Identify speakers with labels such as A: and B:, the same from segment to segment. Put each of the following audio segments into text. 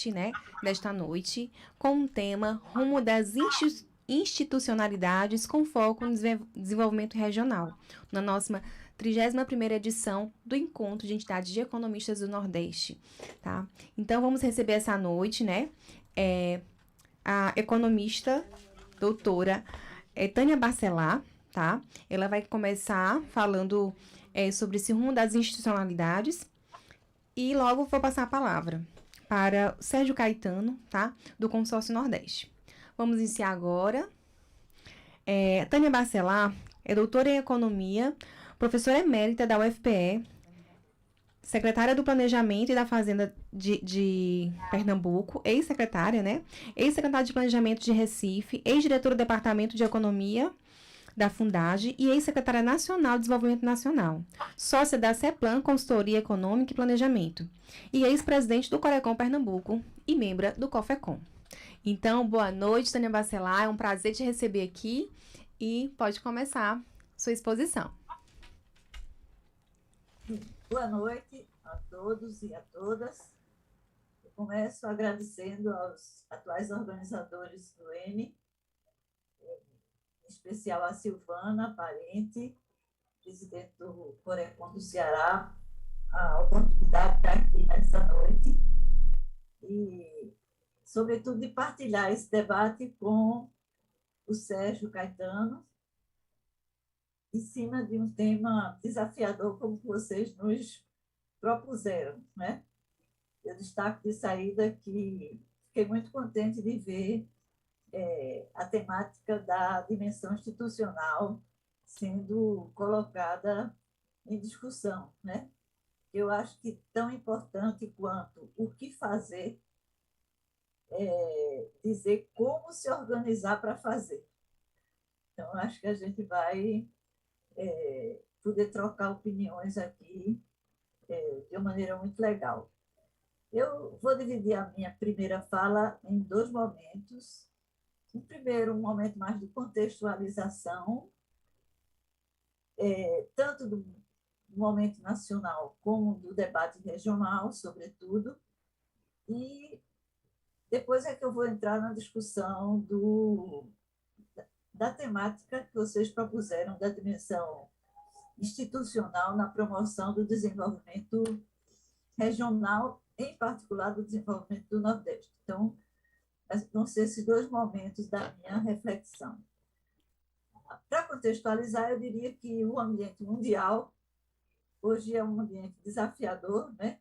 A: debate, né, desta noite, com o tema Rumo das Institucionalidades com foco no desenvolvimento regional, na nossa 31ª edição do Encontro de Entidades de Economistas do Nordeste, tá? Então, vamos receber essa noite, né, a economista doutora Tânia Bacelar, tá? Ela vai começar falando sobre esse rumo das institucionalidades e logo vou passar a palavra para Sérgio Caetano, tá? Do Consórcio Nordeste. Vamos iniciar agora. Tânia Bacelar é doutora em Economia, professora emérita da UFPE, secretária do Planejamento e da Fazenda de Pernambuco, ex-secretária, né? Ex-secretária de Planejamento de Recife, ex-diretora do Departamento de Economia da Fundage e ex-secretária nacional de Desenvolvimento Nacional, sócia da CEPLAN, Consultoria Econômica e Planejamento, e ex-presidente do Corecon Pernambuco e membro do COFECOM. Então, boa noite, Tânia Bacelar, é um prazer te receber aqui e pode começar sua exposição.
B: Boa noite a todos e a todas. Eu começo agradecendo aos atuais organizadores do M, em especial a Silvana Parente, presidente do Corecon do Ceará, a oportunidade de estar aqui nessa noite e, sobretudo, de partilhar esse debate com o Sérgio Caetano, em cima de um tema desafiador como vocês nos propuseram, né? Eu destaco de saída que fiquei muito contente de ver a temática da dimensão institucional sendo colocada em discussão, né? Eu acho que tão importante quanto o que fazer é dizer como se organizar para fazer. Então, acho que a gente vai poder trocar opiniões aqui de uma maneira muito legal. Eu vou dividir a minha primeira fala em dois momentos. O primeiro, um momento mais de contextualização, tanto do momento nacional como do debate regional, sobretudo, e depois é que eu vou entrar na discussão da temática que vocês propuseram, da dimensão institucional na promoção do desenvolvimento regional, em particular do desenvolvimento do Nordeste. Então, vão ser esses dois momentos da minha reflexão. Para contextualizar, eu diria que o ambiente mundial hoje é um ambiente desafiador, né?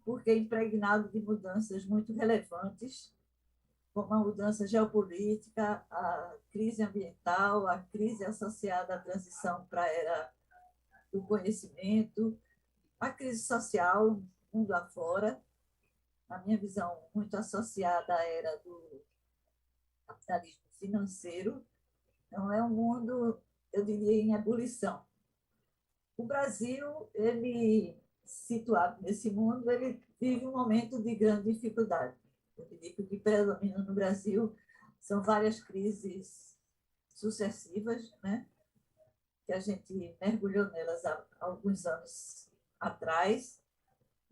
B: Porque é impregnado de mudanças muito relevantes, como a mudança geopolítica, a crise ambiental, a crise associada à transição para a era do conhecimento, a crise social, mundo afora, na minha visão, muito associada à era do capitalismo financeiro. Então, é um mundo, eu diria, em ebulição. O Brasil, ele, situado nesse mundo, ele vive um momento de grande dificuldade. Eu diria que o que predomina no Brasil são várias crises sucessivas, né? Que a gente mergulhou nelas há alguns anos atrás,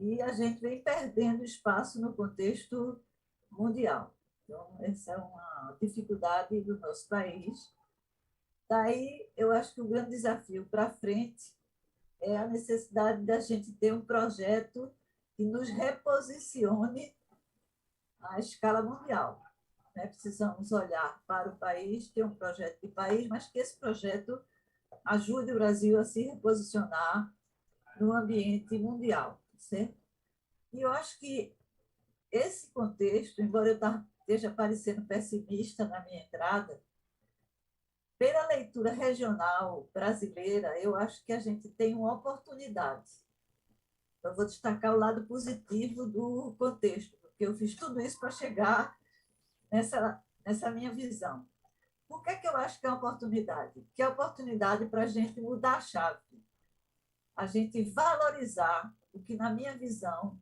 B: e a gente vem perdendo espaço no contexto mundial. Então, essa é uma dificuldade do nosso país. Daí, eu acho que o grande desafio para frente é a necessidade da gente ter um projeto que nos reposicione à escala mundial. Né? Precisamos olhar para o país, ter um projeto de país, mas que esse projeto ajude o Brasil a se reposicionar no ambiente mundial, certo? E eu acho que esse contexto, embora eu esteja parecendo pessimista na minha entrada, pela leitura regional brasileira, eu acho que a gente tem uma oportunidade. Eu vou destacar o lado positivo do contexto, porque eu fiz tudo isso para chegar nessa minha visão. Por que eu acho que é uma oportunidade? Que é uma oportunidade para a gente mudar a chave, a gente valorizar o que, na minha visão,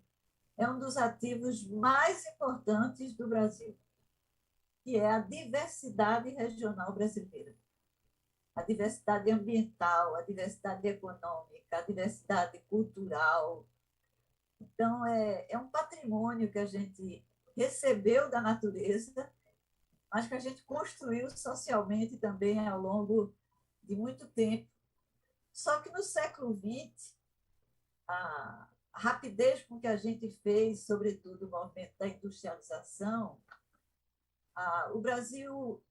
B: é um dos ativos mais importantes do Brasil, que é a diversidade regional brasileira. A diversidade ambiental, a diversidade econômica, a diversidade cultural. Então, é um patrimônio que a gente recebeu da natureza, mas que a gente construiu socialmente também ao longo de muito tempo. Só que no século XX, a rapidez com que a gente fez, sobretudo o movimento da industrialização, o Brasil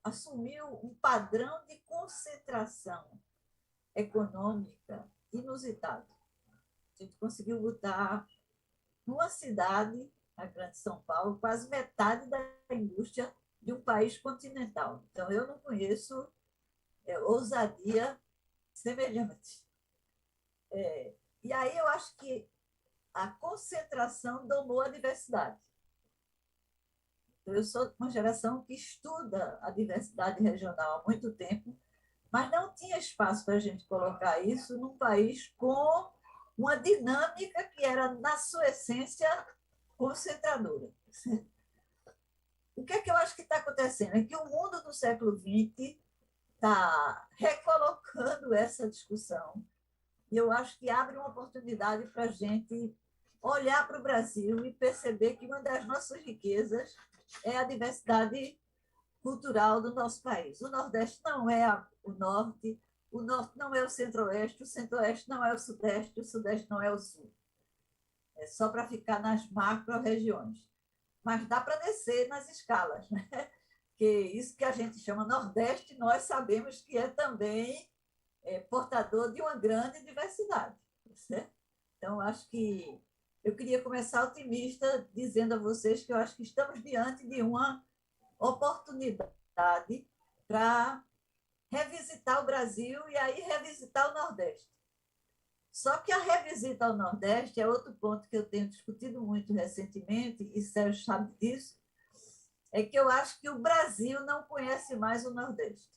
B: assumiu um padrão de concentração econômica inusitado. A gente conseguiu botar numa cidade, a Grande São Paulo, quase metade da indústria de um país continental. Então, eu não conheço ousadia semelhante. E aí eu acho que a concentração domou a diversidade. Eu sou uma geração que estuda a diversidade regional há muito tempo, mas não tinha espaço para a gente colocar isso num país com uma dinâmica que era, na sua essência, concentradora. O que é que eu acho que está acontecendo? É que o mundo do século XX está recolocando essa discussão, e eu acho que abre uma oportunidade para a gente olhar para o Brasil e perceber que uma das nossas riquezas é a diversidade cultural do nosso país. O Nordeste não é o Norte não é o Centro-Oeste não é o Sudeste não é o Sul. É só para ficar nas macro-regiões. Mas dá para descer nas escalas, né? Que isso que a gente chama Nordeste, nós sabemos que é também portador de uma grande diversidade. Certo? Então, acho que eu queria começar otimista dizendo a vocês que eu acho que estamos diante de uma oportunidade para revisitar o Brasil e aí revisitar o Nordeste. Só que a revisita ao Nordeste é outro ponto que eu tenho discutido muito recentemente, e Sérgio sabe disso, é que eu acho que o Brasil não conhece mais o Nordeste.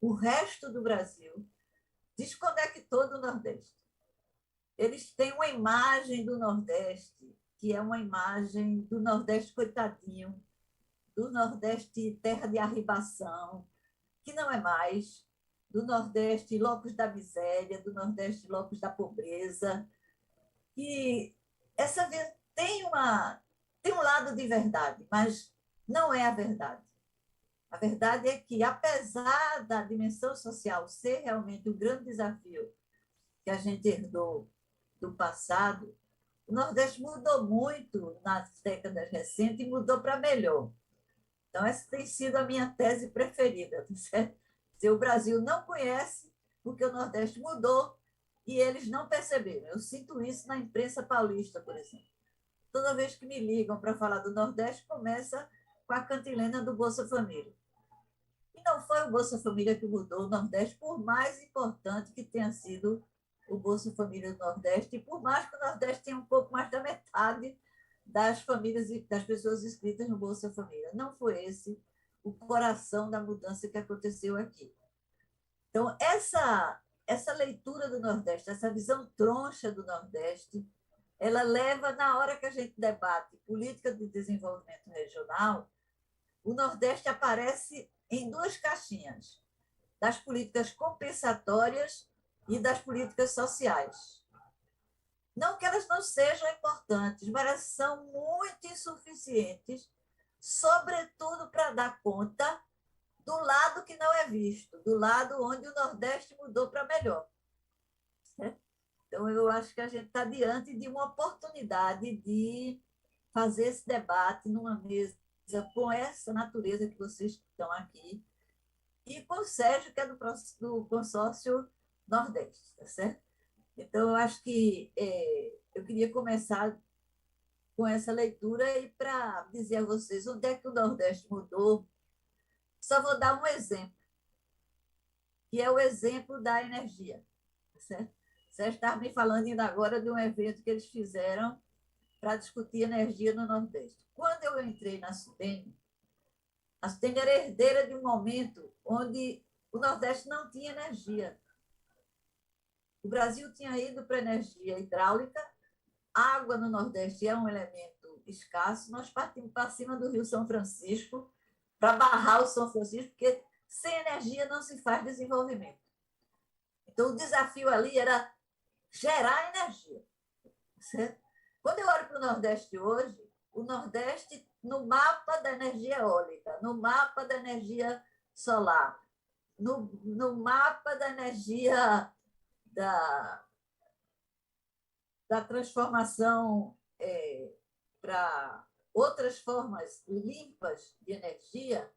B: O resto do Brasil desconectou do Nordeste. Eles têm uma imagem do Nordeste, que é uma imagem do Nordeste coitadinho, do Nordeste terra de arribação, que não é mais, do Nordeste locus da miséria, do Nordeste locus da pobreza. E essa tem um lado de verdade, mas não é a verdade. A verdade é que, apesar da dimensão social ser realmente um grande desafio que a gente herdou do passado, o Nordeste mudou muito nas décadas recentes e mudou para melhor. Então, essa tem sido a minha tese preferida. Certo? O Brasil não conhece porque o Nordeste mudou e eles não perceberam. Eu sinto isso na imprensa paulista, por exemplo. Toda vez que me ligam para falar do Nordeste, começa com a cantilena do Bolsa Família. E não foi o Bolsa Família que mudou o Nordeste, por mais importante que tenha sido o Bolsa Família do Nordeste, e por mais que o Nordeste tenha um pouco mais da metade das famílias e das pessoas inscritas no Bolsa Família. Não foi esse o coração da mudança que aconteceu aqui. Então, essa leitura do Nordeste, essa visão troncha do Nordeste, ela leva, na hora que a gente debate política de desenvolvimento regional, o Nordeste aparece em duas caixinhas, das políticas compensatórias e das políticas sociais. Não que elas não sejam importantes, mas elas são muito insuficientes, sobretudo para dar conta do lado que não é visto, do lado onde o Nordeste mudou para melhor. Então, eu acho que a gente está diante de uma oportunidade de fazer esse debate numa mesa com essa natureza que vocês estão aqui, e com o Sérgio, que é do consórcio Nordeste, tá certo? Então, eu acho que eu queria começar com essa leitura e para dizer a vocês onde é que o Nordeste mudou. Só vou dar um exemplo, que é o exemplo da energia. Tá certo? Você estava me falando ainda agora de um evento que eles fizeram para discutir energia no Nordeste. Quando eu entrei na SUDENE, a SUDENE era herdeira de um momento onde o Nordeste não tinha energia. O Brasil tinha ido para a energia hidráulica, água no Nordeste é um elemento escasso, nós partimos para cima do Rio São Francisco para barrar o São Francisco, porque sem energia não se faz desenvolvimento. Então, o desafio ali era gerar energia. Certo? Quando eu olho para o Nordeste hoje, o Nordeste no mapa da energia eólica, no mapa da energia solar, no mapa da energia da, da transformação para outras formas limpas de energia,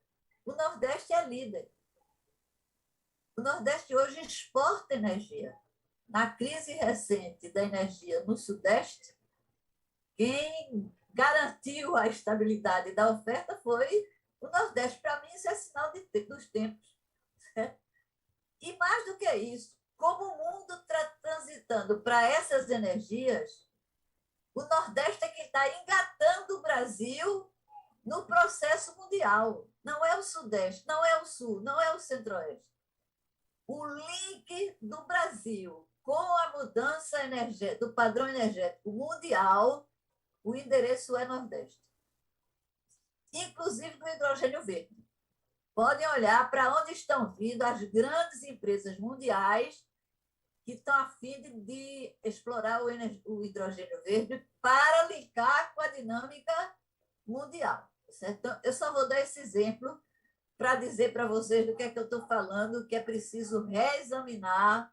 B: o Nordeste é líder. O Nordeste hoje exporta energia. Na crise recente da energia no Sudeste, quem garantiu a estabilidade da oferta foi o Nordeste. Para mim, isso é sinal dos tempos. Certo? E mais do que isso, como o mundo está transitando para essas energias, o Nordeste é que está engatando o Brasil no processo mundial. Não é o Sudeste, não é o Sul, não é o Centro-Oeste. O link do Brasil com a mudança do padrão energético mundial, o endereço é Nordeste. Inclusive do hidrogênio verde. Podem olhar para onde estão vindo as grandes empresas mundiais que estão a fim de explorar o hidrogênio verde para linkar com a dinâmica mundial. Certo? Então, eu só vou dar esse exemplo para dizer para vocês do que é que eu estou falando, que é preciso reexaminar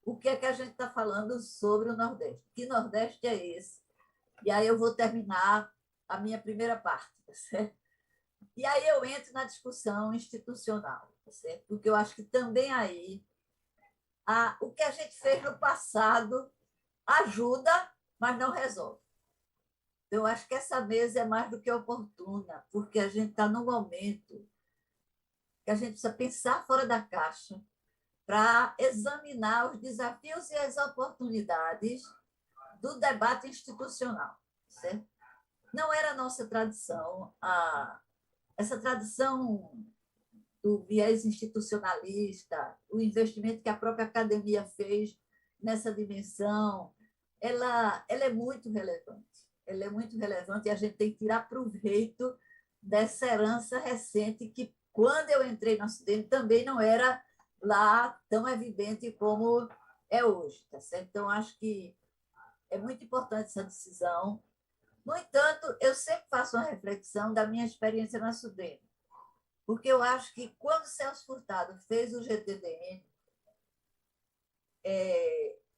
B: o que é que a gente está falando sobre o Nordeste. Que Nordeste é esse? E aí eu vou terminar a minha primeira parte, tá certo? E aí eu entro na discussão institucional, tá certo? Porque eu acho que também aí o que a gente fez no passado ajuda, mas não resolve. Eu acho que essa mesa é mais do que oportuna, porque a gente está num momento que a gente precisa pensar fora da caixa para examinar os desafios e as oportunidades do debate institucional. Certo? Não era a nossa tradição, essa tradição do viés institucionalista, o investimento que a própria academia fez nessa dimensão, ela é muito relevante. Ela é muito relevante e a gente tem que tirar proveito dessa herança recente que, quando eu entrei no Ocidente, também não era lá tão evidente como é hoje. Tá certo? Então, acho que é muito importante essa decisão. No entanto, eu sempre faço uma reflexão da minha experiência na Sudene, porque eu acho que quando Celso Furtado fez o GTDN,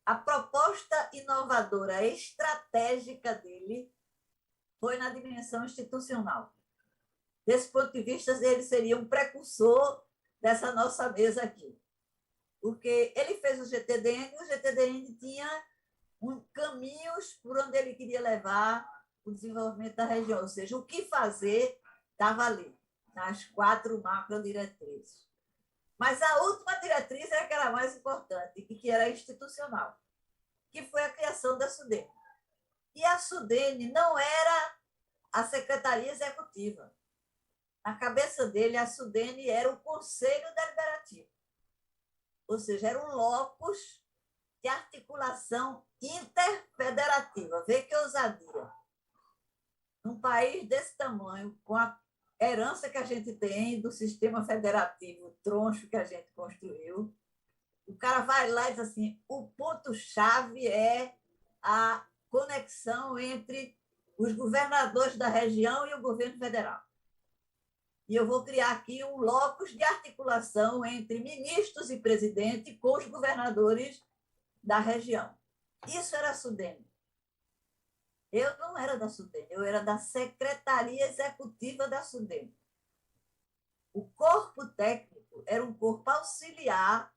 B: a proposta inovadora, estratégica dele foi na dimensão institucional. Desse ponto de vista, ele seria um precursor dessa nossa mesa aqui. Porque ele fez o GTDN e o GTDN tinha caminhos por onde ele queria levar o desenvolvimento da região, ou seja, o que fazer estava ali, nas 4 macro-diretrizes. Mas a última diretriz era aquela mais importante, que era institucional, que foi a criação da Sudene. E a Sudene não era a Secretaria Executiva. Na cabeça dele, a Sudene era o Conselho Deliberativo, ou seja, era um locus de articulação interfederativa. Vê que ousadia. Num país desse tamanho, com a herança que a gente tem do sistema federativo troncho que a gente construiu, o cara vai lá e diz assim, o ponto-chave é a conexão entre os governadores da região e o governo federal. E eu vou criar aqui um locus de articulação entre ministros e presidente com os governadores da região. Isso era a Sudene. Eu não era da Sudene, eu era da Secretaria Executiva da Sudene. O corpo técnico era um corpo auxiliar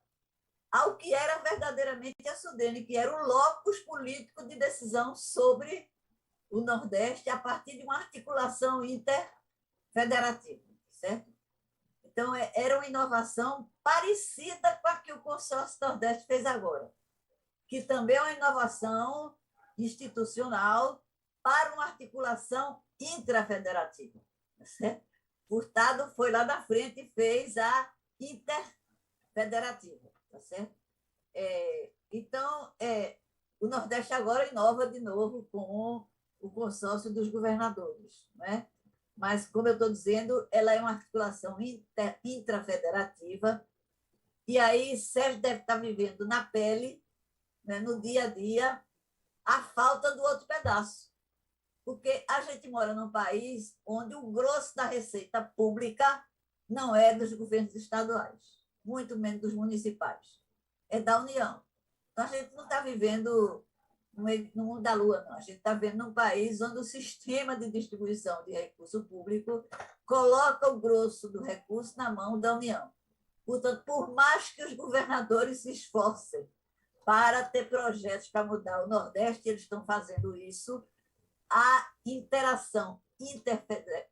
B: ao que era verdadeiramente a Sudene, que era o locus político de decisão sobre o Nordeste a partir de uma articulação interfederativa, certo? Então, era uma inovação parecida com a que o Consórcio Nordeste fez agora, que também é uma inovação institucional para uma articulação intrafederativa. Certo? Furtado foi lá na frente e fez a interfederativa. Tá certo? Então, o Nordeste agora inova de novo com o consórcio dos governadores. Né? Mas, como eu estou dizendo, ela é uma articulação intrafederativa. E aí, Sérgio deve estar vivendo na pele, né, no dia a dia, a falta do outro pedaço. Porque a gente mora num país onde o grosso da receita pública não é dos governos estaduais, muito menos dos municipais, é da União. Então, a gente não está vivendo no mundo da lua, não. A gente está vivendo num país onde o sistema de distribuição de recurso público coloca o grosso do recurso na mão da União. Portanto, por mais que os governadores se esforcem para ter projetos para mudar o Nordeste, eles estão fazendo isso, a interação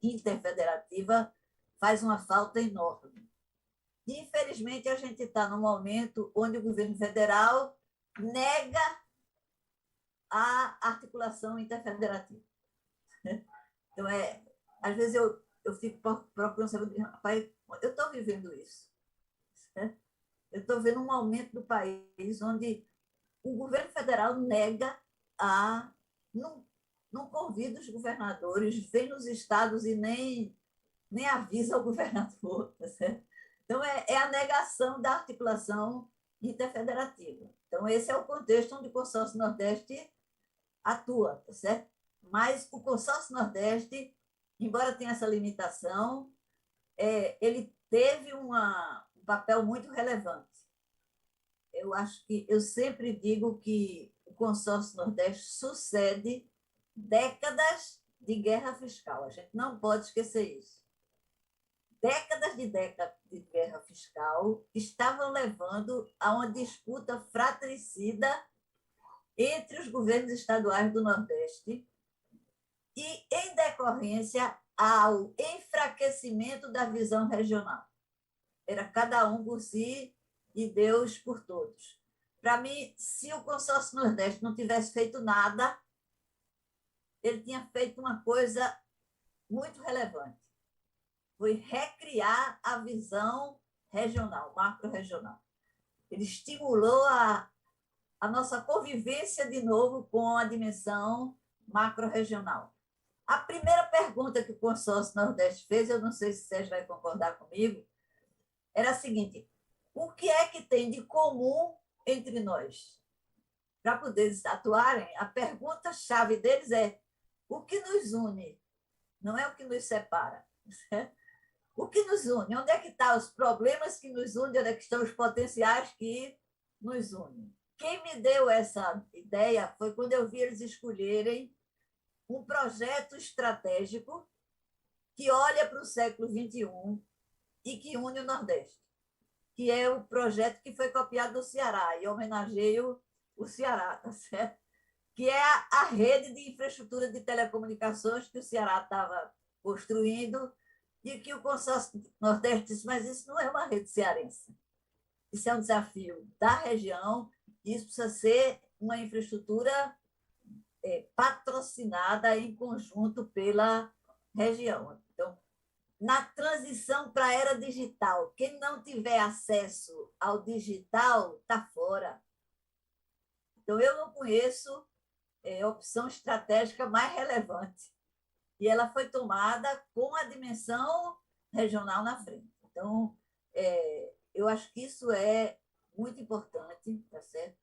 B: interfederativa faz uma falta enorme. Infelizmente, a gente está num momento onde o governo federal nega a articulação interfederativa. Então, às vezes eu fico procurando saber, rapaz, eu estou vivendo isso. Eu estou vendo um aumento do país onde o governo federal nega a. Não convida os governadores, vem nos estados e nem avisa o governador. Tá certo? Então, é a negação da articulação interfederativa. Então, esse é o contexto onde o Consórcio Nordeste atua, tá certo? Mas o Consórcio Nordeste, embora tenha essa limitação, ele teve um papel muito relevante. Eu sempre digo que o Consórcio Nordeste sucede décadas de guerra fiscal. A gente não pode esquecer isso. Décadas de guerra fiscal estavam levando a uma disputa fratricida entre os governos estaduais do Nordeste e, em decorrência, ao enfraquecimento da visão regional. Era cada um por si e Deus por todos. Para mim, se o Consórcio Nordeste não tivesse feito nada, ele tinha feito uma coisa muito relevante. Foi recriar a visão regional, macro-regional. Ele estimulou a nossa convivência de novo com a dimensão macro-regional. A primeira pergunta que o Consórcio Nordeste fez, eu não sei se o Sérgio vai concordar comigo, era a seguinte: o que é que tem de comum entre nós? Para poder atuarem, a pergunta-chave deles é: o que nos une? Não é o que nos separa. O que nos une? Onde é que estão os problemas que nos unem? Onde é que estão os potenciais que nos unem? Quem me deu essa ideia foi quando eu vi eles escolherem um projeto estratégico que olha para o século XXI e que une o Nordeste, que é o projeto que foi copiado do Ceará, e homenageio o Ceará, tá certo? Que é a rede de infraestrutura de telecomunicações que o Ceará estava construindo e que o Consórcio Nordeste disse, mas isso não é uma rede cearense. Isso é um desafio da região, e isso precisa ser uma infraestrutura patrocinada em conjunto pela região. Então, na transição para a era digital, quem não tiver acesso ao digital está fora. Então, eu não conheço opção estratégica mais relevante. E ela foi tomada com a dimensão regional na frente. Então, eu acho que isso é muito importante, tá certo?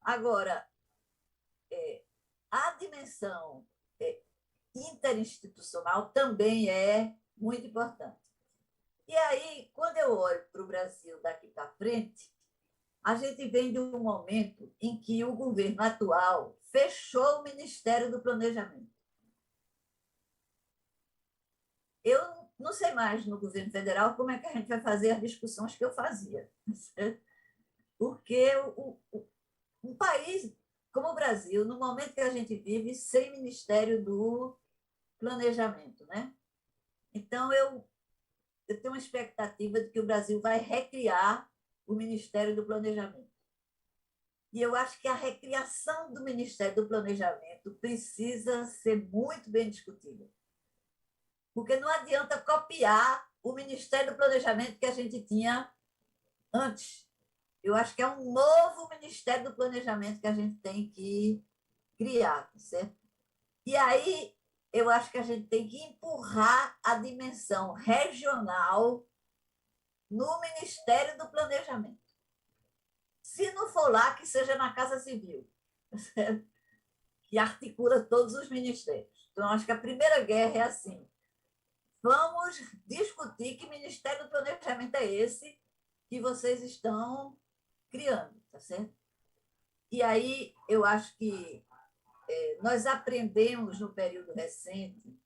B: Agora, a dimensão interinstitucional também é muito importante. E aí, quando eu olho para o Brasil daqui para frente, a gente vem de um momento em que o governo atual fechou o Ministério do Planejamento. Eu não sei mais no governo federal como é que a gente vai fazer as discussões que eu fazia. Porque um país como o Brasil, no momento que a gente vive, sem Ministério do Planejamento, né? Então, eu tenho uma expectativa de que o Brasil vai recriar o Ministério do Planejamento. E eu acho que a recriação do Ministério do Planejamento precisa ser muito bem discutida. Porque não adianta copiar o Ministério do Planejamento que a gente tinha antes. Eu acho que é um novo Ministério do Planejamento que a gente tem que criar, certo? E aí, eu acho que a gente tem que empurrar a dimensão regional no Ministério do Planejamento. Se não for lá, que seja na Casa Civil, certo? Que articula todos os ministérios. Então, acho que a primeira guerra é assim: vamos discutir que Ministério do Planejamento é esse que vocês estão criando, tá certo? E aí eu acho que nós aprendemos no período recente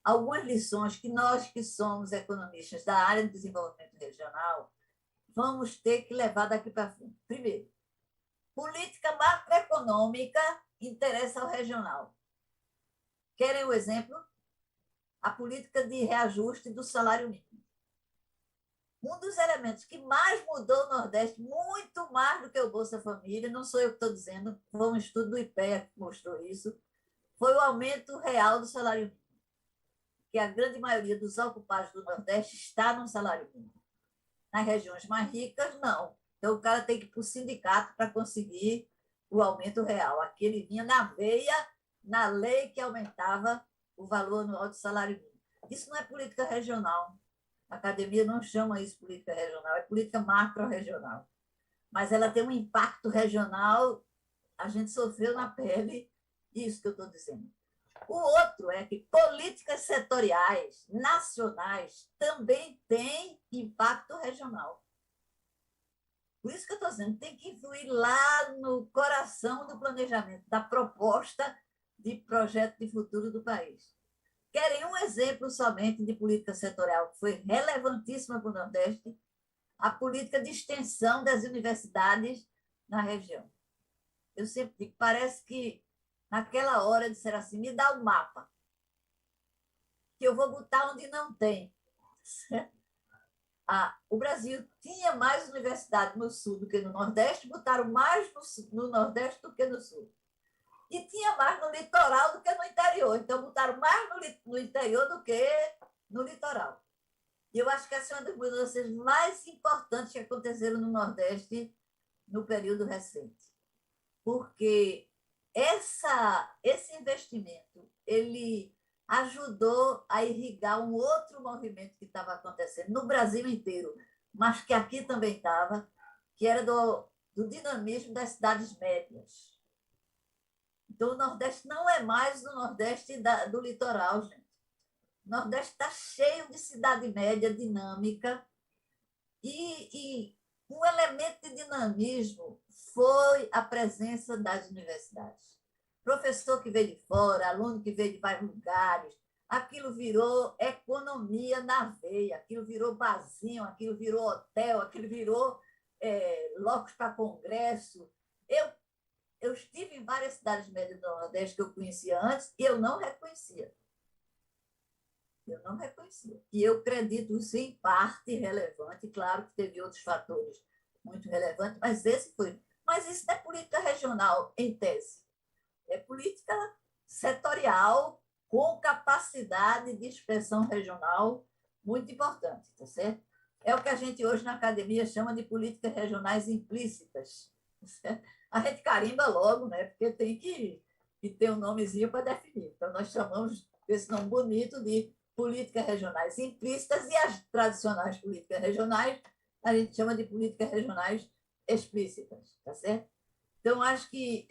B: algumas lições que nós que somos economistas da área de desenvolvimento regional vamos ter que levar daqui para frente. Primeiro, política macroeconômica interessa ao regional. Querem o exemplo? A política de reajuste do salário mínimo. Um dos elementos que mais mudou no Nordeste, muito mais do que o Bolsa Família, não sou eu que estou dizendo, foi um estudo do IPEA que mostrou isso, foi o aumento real do salário mínimo, que a grande maioria dos ocupados do Nordeste está no salário mínimo. Nas regiões mais ricas, não. Então, o cara tem que ir para o sindicato para conseguir o aumento real. Aqui ele vinha na veia, na lei que aumentava o valor anual do salário mínimo. Isso não é política regional. A academia não chama isso política regional, é política macro-regional. Mas ela tem um impacto regional, a gente sofreu na pele, isso que eu estou dizendo. O outro é que políticas setoriais, nacionais, também têm impacto regional. Por isso que eu estou dizendo, tem que influir lá no coração do planejamento, da proposta de projeto de futuro do país. Querem um exemplo somente de política setorial que foi relevantíssima para o Nordeste? A política de extensão das universidades na região. Eu sempre digo, parece que naquela hora disseram assim, me dá o mapa, que eu vou botar onde não tem. O Brasil tinha mais universidade no Sul do que no Nordeste, botaram mais no Nordeste do que no Sul. E tinha mais no litoral do que no interior. Então, botaram mais no interior do que no litoral. E eu acho que essa é uma das mudanças mais importantes que aconteceram no Nordeste no período recente. Porque esse investimento, ele ajudou a irrigar um outro movimento que estava acontecendo no Brasil inteiro, mas que aqui também estava, que era do dinamismo das cidades médias. Então, o Nordeste não é mais o Nordeste do litoral, gente. O Nordeste está cheio de cidade média dinâmica e um elemento de dinamismo foi a presença das universidades. Professor que veio de fora, aluno que veio de vários lugares, aquilo virou economia na veia, aquilo virou barzinho, aquilo virou hotel, aquilo virou locos para congresso. Eu estive em várias cidades médias do Nordeste que eu conhecia antes e eu não reconhecia. Eu não reconhecia. E eu acredito isso em parte relevante, claro que teve outros fatores muito relevantes, mas esse foi. Mas isso não é política regional, em tese. É política setorial com capacidade de expressão regional muito importante, tá certo? É o que a gente hoje na academia chama de políticas regionais implícitas. Tá certo? A gente carimba logo, né? Porque tem que ter um nomezinho para definir. Então, nós chamamos esse nome bonito de políticas regionais implícitas e as tradicionais políticas regionais a gente chama de políticas regionais explícitas, tá certo? Então, acho que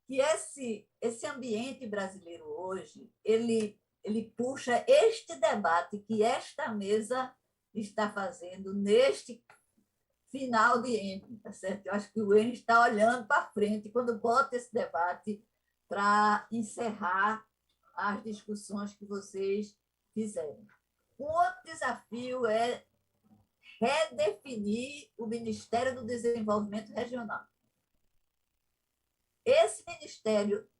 B: esse ambiente brasileiro hoje, ele puxa este debate que esta mesa está fazendo neste final de N, tá certo? Eu acho que o N está olhando para frente quando bota esse debate para encerrar as discussões que vocês fizeram. Um outro desafio é redefinir o Ministério do Desenvolvimento Regional. Esse ministério,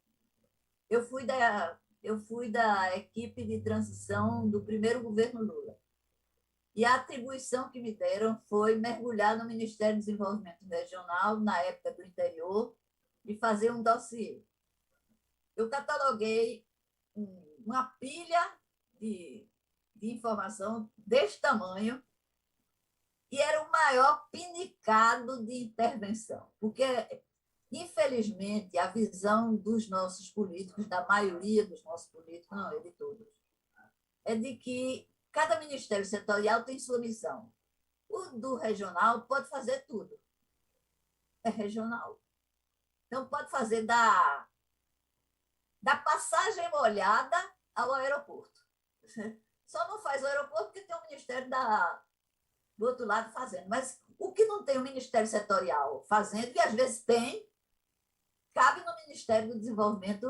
B: eu fui da equipe de transição do primeiro governo Lula. E a atribuição que me deram foi mergulhar no Ministério do Desenvolvimento Regional, na época do interior, e fazer um dossiê. Eu cataloguei uma pilha de informação deste tamanho e era o maior pinicado de intervenção, porque, infelizmente, a visão dos nossos políticos, da maioria dos nossos políticos, não é de todos, é de que cada ministério setorial tem sua missão. O do regional pode fazer tudo. É regional. Então, pode fazer da passagem molhada ao aeroporto. Só não faz o aeroporto porque tem o Ministério do outro lado fazendo. Mas o que não tem o Ministério Setorial fazendo, e às vezes tem, cabe no Ministério do Desenvolvimento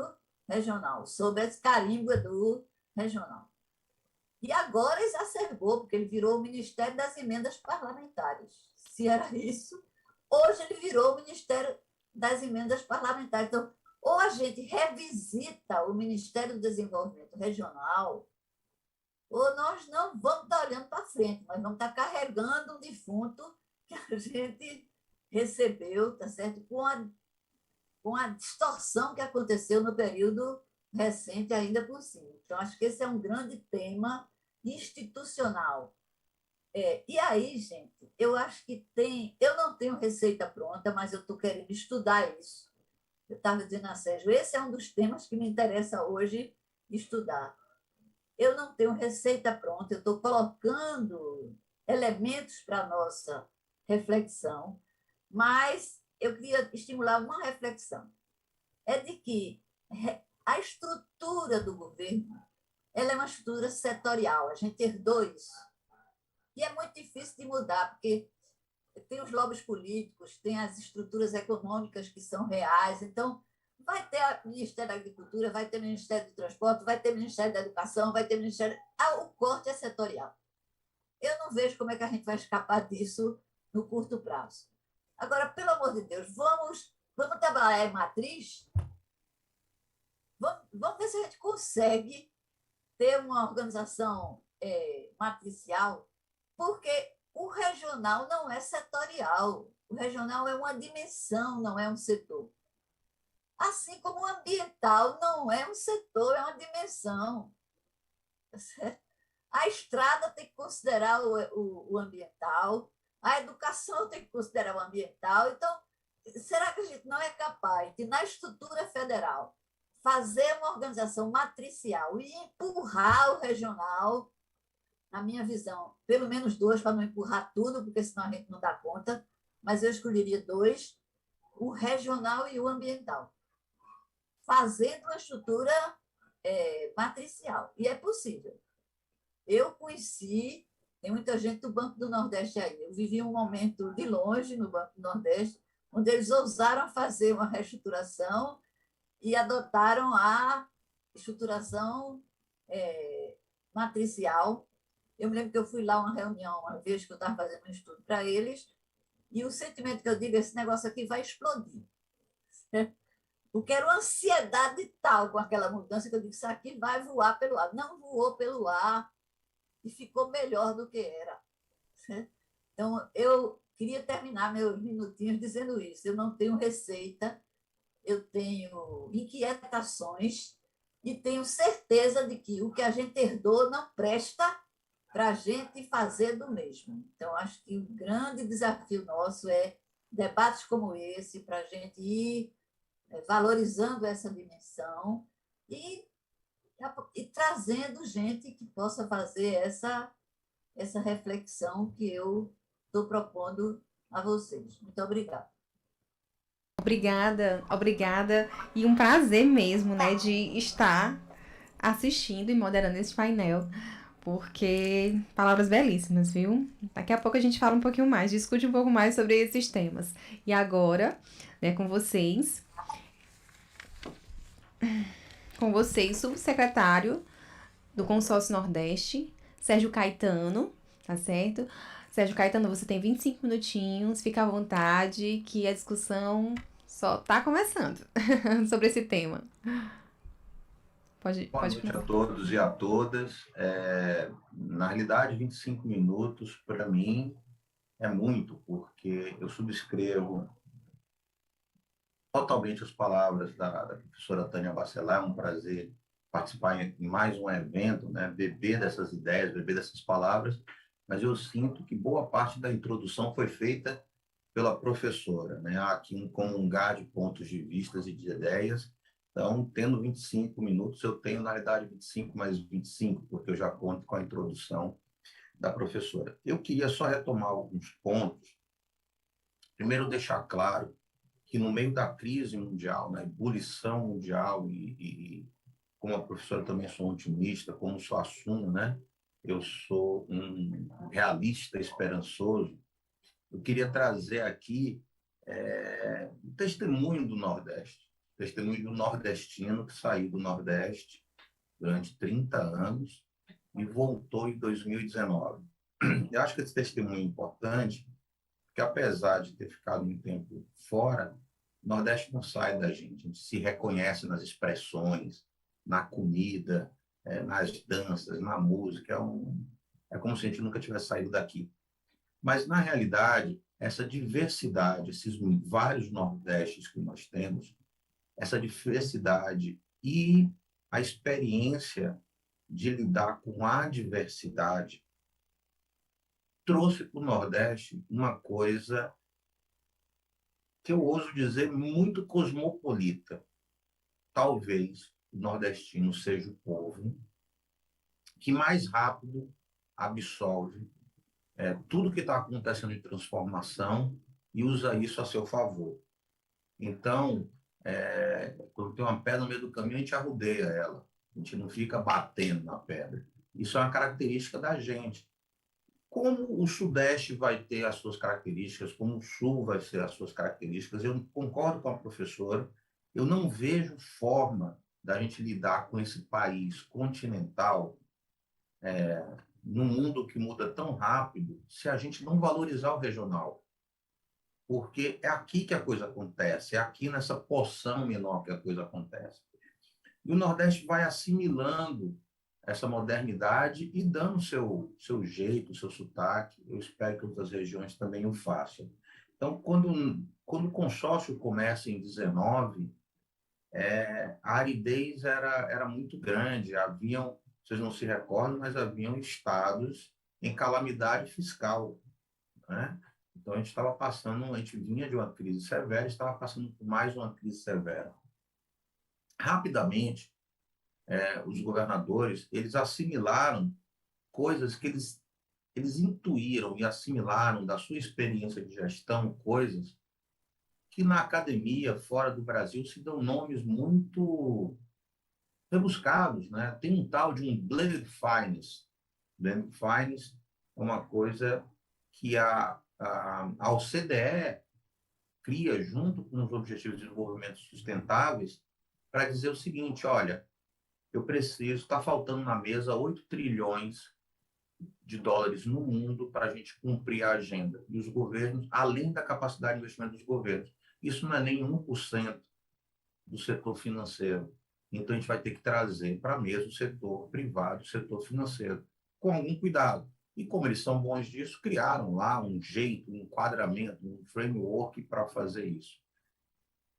B: Regional, sob esse carimbo do regional. E agora exacerbou, porque ele virou o Ministério das Emendas Parlamentares. Se era isso, hoje ele virou o Ministério das Emendas Parlamentares. Então, ou a gente revisita o Ministério do Desenvolvimento Regional, ou nós não vamos estar olhando para frente, nós vamos estar carregando um defunto que a gente recebeu, tá certo? Com a distorção que aconteceu no período recente ainda por cima. Então, acho que esse é um grande tema institucional. E aí, gente, eu acho que tem. Eu não tenho receita pronta, mas eu estou querendo estudar isso. Eu estava dizendo a Sérgio, esse é um dos temas que me interessa hoje estudar. Eu não tenho receita pronta, eu estou colocando elementos para a nossa reflexão, mas eu queria estimular uma reflexão. É de que a estrutura do governo ela é uma estrutura setorial, a gente herdou isso. E é muito difícil de mudar, porque tem os lobbies políticos, tem as estruturas econômicas que são reais. Então, vai ter o Ministério da Agricultura, vai ter o Ministério do Transporte, vai ter o Ministério da Educação, vai ter o Ministério. O corte é setorial. Eu não vejo como é que a gente vai escapar disso no curto prazo. Agora, pelo amor de Deus, vamos trabalhar em matriz? Vamos ver se a gente consegue ter uma organização matricial, porque o regional não é setorial. O regional é uma dimensão, não é um setor. Assim como o ambiental não é um setor, é uma dimensão. A estrada tem que considerar o ambiental, a educação tem que considerar o ambiental. Então, será que a gente não é capaz de, na estrutura federal, fazer uma organização matricial e empurrar o regional, na minha visão, pelo menos dois, para não empurrar tudo, porque senão a gente não dá conta, mas eu escolheria dois, o regional e o ambiental, fazendo uma estrutura matricial. E é possível. Eu conheci, tem muita gente do Banco do Nordeste aí, eu vivi um momento de longe no Banco do Nordeste, onde eles ousaram fazer uma reestruturação e adotaram a estruturação matricial. Eu me lembro que eu fui lá uma reunião, uma vez que eu estava fazendo um estudo para eles, e o sentimento que eu digo, esse negócio aqui vai explodir. Porque era uma ansiedade tal com aquela mudança que eu digo, isso aqui vai voar pelo ar. Não voou pelo ar e ficou melhor do que era. Então, eu queria terminar meus minutinhos dizendo isso. Eu não tenho receita, eu tenho inquietações e tenho certeza de que o que a gente herdou não presta para a gente fazer do mesmo. Então, acho que o grande desafio nosso é debates como esse, para a gente ir valorizando essa dimensão e trazendo gente que possa fazer essa reflexão que eu estou propondo a vocês. Muito obrigada.
A: Obrigada, obrigada. E um prazer mesmo, né, de estar assistindo e moderando esse painel. Porque palavras belíssimas, viu? Daqui a pouco a gente fala um pouquinho mais, discute um pouco mais sobre esses temas. E agora, né, com vocês, subsecretário do Consórcio Nordeste, Sérgio Caetano, tá certo? Sérgio Caetano, você tem 25 minutinhos, fica à vontade, que a discussão só tá começando sobre esse tema.
C: Boa noite a todos e a todas. Na realidade, 25 minutos, para mim, é muito, porque eu subscrevo totalmente as palavras da professora Tânia Bacelar. É um prazer participar em mais um evento, né? Beber dessas ideias, beber dessas palavras, mas eu sinto que boa parte da introdução foi feita pela professora, né? Há aqui um comungar de pontos de vistas e de ideias. Então, tendo 25 minutos, eu tenho, na realidade, 25 mais 25, porque eu já conto com a introdução da professora. Eu queria só retomar alguns pontos. Primeiro, deixar claro que no meio da crise mundial, na ebulição mundial, como a professora também sou um otimista, como sou assumo, né? Eu sou um realista esperançoso. Eu queria trazer aqui um testemunho do Nordeste, testemunho do nordestino que saiu do Nordeste durante 30 anos e voltou em 2019. Eu acho que esse testemunho é importante, porque apesar de ter ficado um tempo fora, o Nordeste não sai da gente. A gente se reconhece nas expressões, na comida, nas danças, na música. É como se a gente nunca tivesse saído daqui. Mas, na realidade, essa diversidade, esses vários Nordestes que nós temos, essa diversidade e a experiência de lidar com a diversidade trouxe para o Nordeste uma coisa que eu ouso dizer muito cosmopolita. Talvez o nordestino seja o povo que mais rápido absorve tudo que está acontecendo de transformação e usa isso a seu favor. Então, quando tem uma pedra no meio do caminho, a gente arrudeia ela. A gente não fica batendo na pedra. Isso é uma característica da gente. Como o Sudeste vai ter as suas características, como o Sul vai ter as suas características, eu concordo com a professora, eu não vejo forma da gente lidar com esse país continental, num mundo que muda tão rápido, se a gente não valorizar o regional. Porque é aqui que a coisa acontece, é aqui nessa porção menor que a coisa acontece. E o Nordeste vai assimilando essa modernidade e dando seu jeito, seu sotaque. Eu espero que outras regiões também o façam. Então, quando o consórcio começa em 19, a aridez era muito grande. Vocês não se recordam, mas haviam estados em calamidade fiscal, né? Então, a gente vinha de uma crise severa, estava passando por mais uma crise severa. Rapidamente, os governadores, eles assimilaram coisas que eles intuíram e assimilaram da sua experiência de gestão, coisas que na academia, fora do Brasil, se dão nomes muito rebuscados, né? Tem um tal de um blended finance. Blended finance é uma coisa que a OCDE cria junto com os Objetivos de Desenvolvimento Sustentáveis para dizer o seguinte: olha, está faltando na mesa 8 trilhões de dólares no mundo para a gente cumprir a agenda. E os governos, além da capacidade de investimento dos governos, isso não é nem 1% do setor financeiro. Então, a gente vai ter que trazer para a mesa o setor privado, o setor financeiro, com algum cuidado. E como eles são bons disso, criaram lá um jeito, um enquadramento, um framework para fazer isso.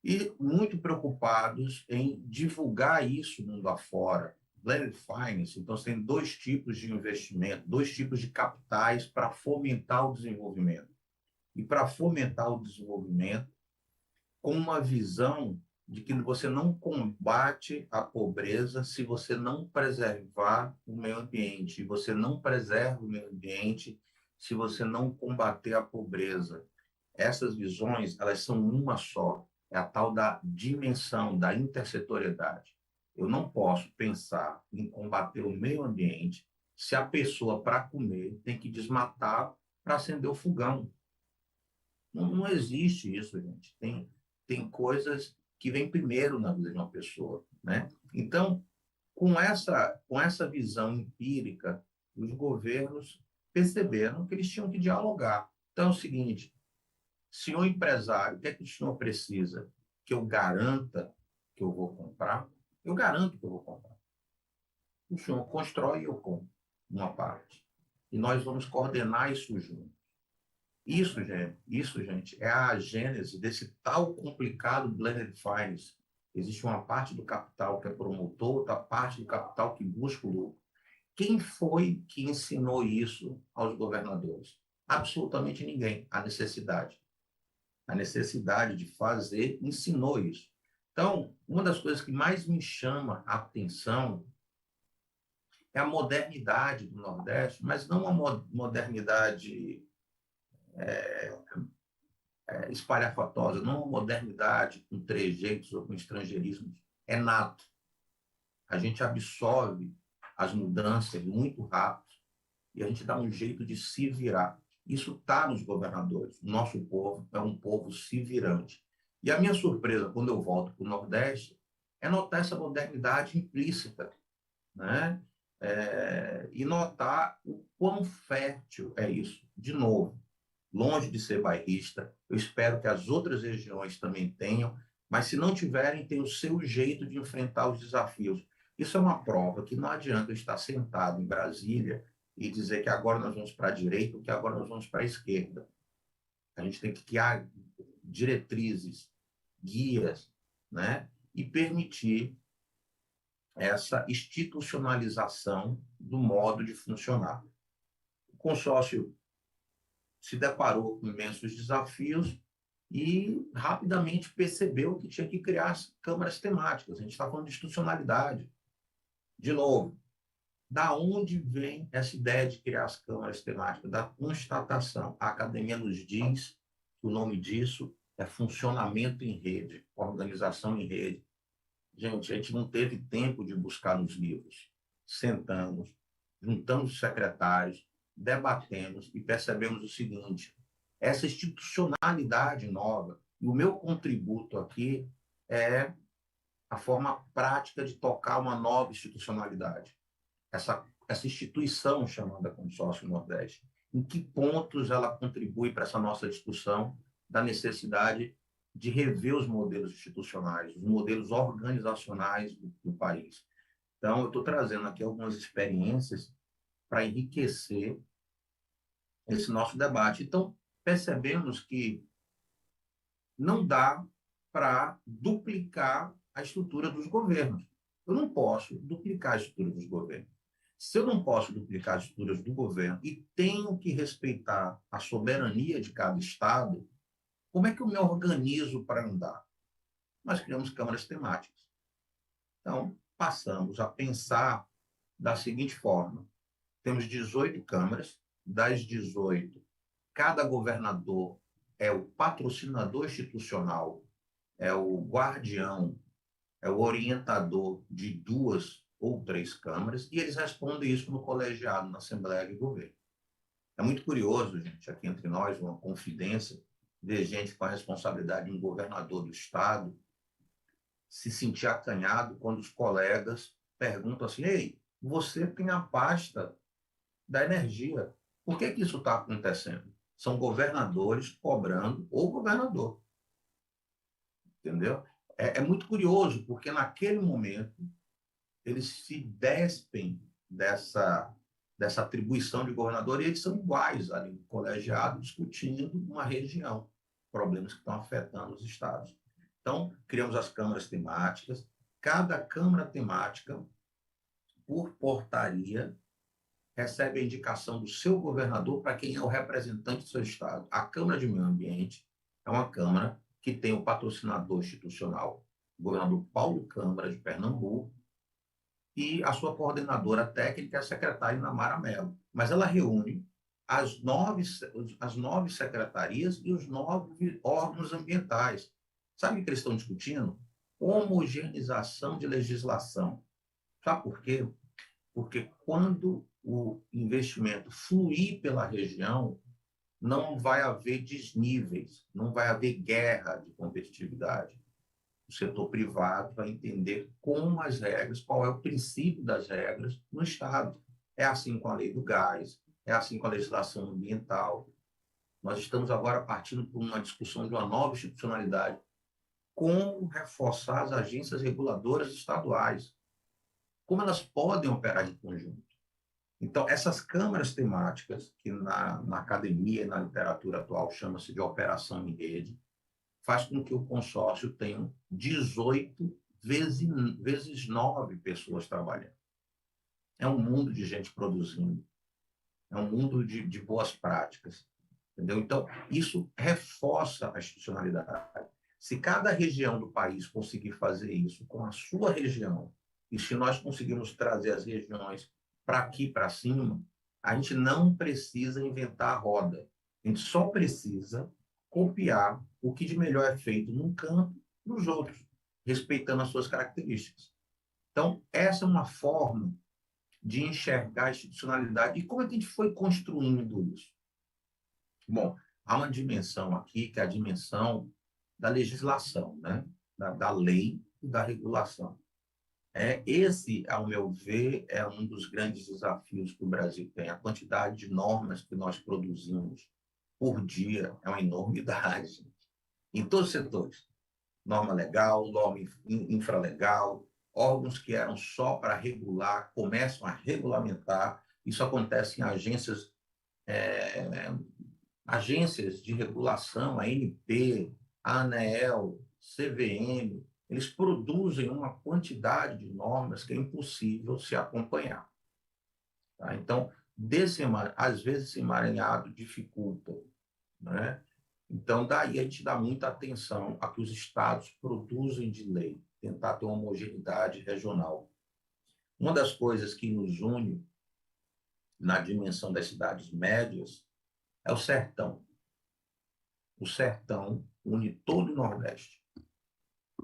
C: E muito preocupados em divulgar isso mundo afora. Blended Finance, então, você tem 2 tipos de investimento, 2 tipos de capitais para fomentar o desenvolvimento. E para fomentar o desenvolvimento, com uma visão de que você não combate a pobreza se você não preservar o meio ambiente, e você não preserva o meio ambiente se você não combater a pobreza. Essas visões, elas são uma só, é a tal da dimensão, da intersetoriedade. Eu não posso pensar em combater o meio ambiente se a pessoa, para comer, tem que desmatar para acender o fogão. Não existe isso, gente. Tem coisas que vêm primeiro na vida de uma pessoa, né? Então, com essa visão empírica, os governos perceberam que eles tinham que dialogar. Então, é o seguinte: senhor empresário, o que é que o senhor precisa? Que eu garanta que eu vou comprar? Eu garanto que eu vou comprar. O senhor constrói e eu compro uma parte. E nós vamos coordenar isso juntos. Isso, gente, é a gênese desse tal complicado blended finance. Existe uma parte do capital que é promotor, outra parte do capital que busca o lucro. Quem foi que ensinou isso aos governadores? Absolutamente ninguém. A necessidade. A necessidade de fazer ensinou isso. Então, uma das coisas que mais me chama a atenção é a modernidade do Nordeste, mas não uma modernidade espalhafatosa, não modernidade com trejeitos ou com estrangeirismos. É nato. A gente absorve as mudanças muito rápido e a gente dá um jeito de se virar. Isso está nos governadores. O nosso povo é um povo se virante. E a minha surpresa, quando eu volto para o Nordeste, é notar essa modernidade implícita, né? E notar o quão fértil é isso. De novo, longe de ser bairrista, eu espero que as outras regiões também tenham, mas se não tiverem, tem o seu jeito de enfrentar os desafios. Isso é uma prova que não adianta eu estar sentado em Brasília e dizer que agora nós vamos para a direita ou que agora nós vamos para a esquerda. A gente tem que criar diretrizes, guias, né? E permitir essa institucionalização do modo de funcionar. O consórcio se deparou com imensos desafios e rapidamente percebeu que tinha que criar as câmaras temáticas. A gente está falando de institucionalidade. De novo, da onde vem essa ideia de criar as câmaras temáticas? Da constatação. A academia nos diz que o nome disso é funcionamento em rede, organização em rede. Gente, a gente não teve tempo de buscar nos livros. Sentamos, juntamos os secretários, debatemos e percebemos o seguinte: essa institucionalidade nova, e o meu contributo aqui é a forma prática de tocar uma nova institucionalidade. Essa instituição chamada Consórcio Nordeste. Em que pontos ela contribui para essa nossa discussão da necessidade de rever os modelos institucionais, os modelos organizacionais do país. Então, eu estou trazendo aqui algumas experiências para enriquecer esse nosso debate. Então, percebemos que não dá para duplicar a estrutura dos governos. Eu não posso duplicar a estrutura dos governos. Se eu não posso duplicar as estruturas do governo e tenho que respeitar a soberania de cada Estado, como é que eu me organizo para andar? Nós criamos câmaras temáticas. Então, passamos a pensar da seguinte forma: temos 18 câmaras, das 18, cada governador é o patrocinador institucional, é o guardião, é o orientador de 2 ou 3 câmaras, e eles respondem isso no colegiado, na Assembleia de Governo. É muito curioso, gente, aqui entre nós, uma confidência, ver gente com a responsabilidade de um governador do Estado se sentir acanhado quando os colegas perguntam assim: ei, você tem a pasta da energia, por que isso está acontecendo? São governadores cobrando o governador, entendeu? É muito curioso, porque naquele momento eles se despem dessa atribuição de governador e eles são iguais ali no colegiado discutindo uma região, problemas que estão afetando os estados. Então, criamos as câmaras temáticas. Cada câmara temática, por portaria, recebe a indicação do seu governador para quem é o representante do seu estado. A Câmara de Meio Ambiente é uma câmara que tem o patrocinador institucional, o governador Paulo Câmara, de Pernambuco, e a sua coordenadora técnica é a secretária Inamara Mello. Mas ela reúne as 9 secretarias e os 9 órgãos ambientais. Sabe o que eles estão discutindo? Homogeneização de legislação. Sabe por quê? Porque quando o investimento fluir pela região, não vai haver desníveis, não vai haver guerra de competitividade. O setor privado vai entender como as regras, qual é o princípio das regras no Estado. É assim com a lei do gás, é assim com a legislação ambiental. Nós estamos agora partindo por uma discussão de uma nova institucionalidade. Como reforçar as agências reguladoras estaduais? Como elas podem operar em conjunto? Então, essas câmaras temáticas, que na academia e na literatura atual chama-se de operação em rede, faz com que o consórcio tenha 18 vezes 9 pessoas trabalhando. É um mundo de gente produzindo, é um mundo de boas práticas, entendeu? Então, isso reforça a institucionalidade. Se cada região do país conseguir fazer isso com a sua região, e se nós conseguirmos trazer as regiões para aqui, para cima, a gente não precisa inventar a roda. A gente só precisa copiar o que de melhor é feito num campo nos outros, respeitando as suas características. Então, essa é uma forma de enxergar a institucionalidade. E como é que a gente foi construindo isso? Bom, há uma dimensão aqui, que é a dimensão da legislação, né? Da lei e da regulação. Esse, ao meu ver, é um dos grandes desafios que o Brasil tem. A quantidade de normas que nós produzimos por dia é uma enormidade, em todos os setores. Norma legal, norma infralegal, órgãos que eram só para regular, começam a regulamentar. Isso acontece em agências de regulação, a ANP, a ANEEL, CVM, eles produzem uma quantidade de normas que é impossível se acompanhar. Tá? Então, às esse esse emaranhado dificulta, né? Então, daí a gente dá muita atenção a que os estados produzem de lei, tentar ter uma homogeneidade regional. Uma das coisas que nos une na dimensão das cidades médias é o sertão. O sertão une todo o Nordeste.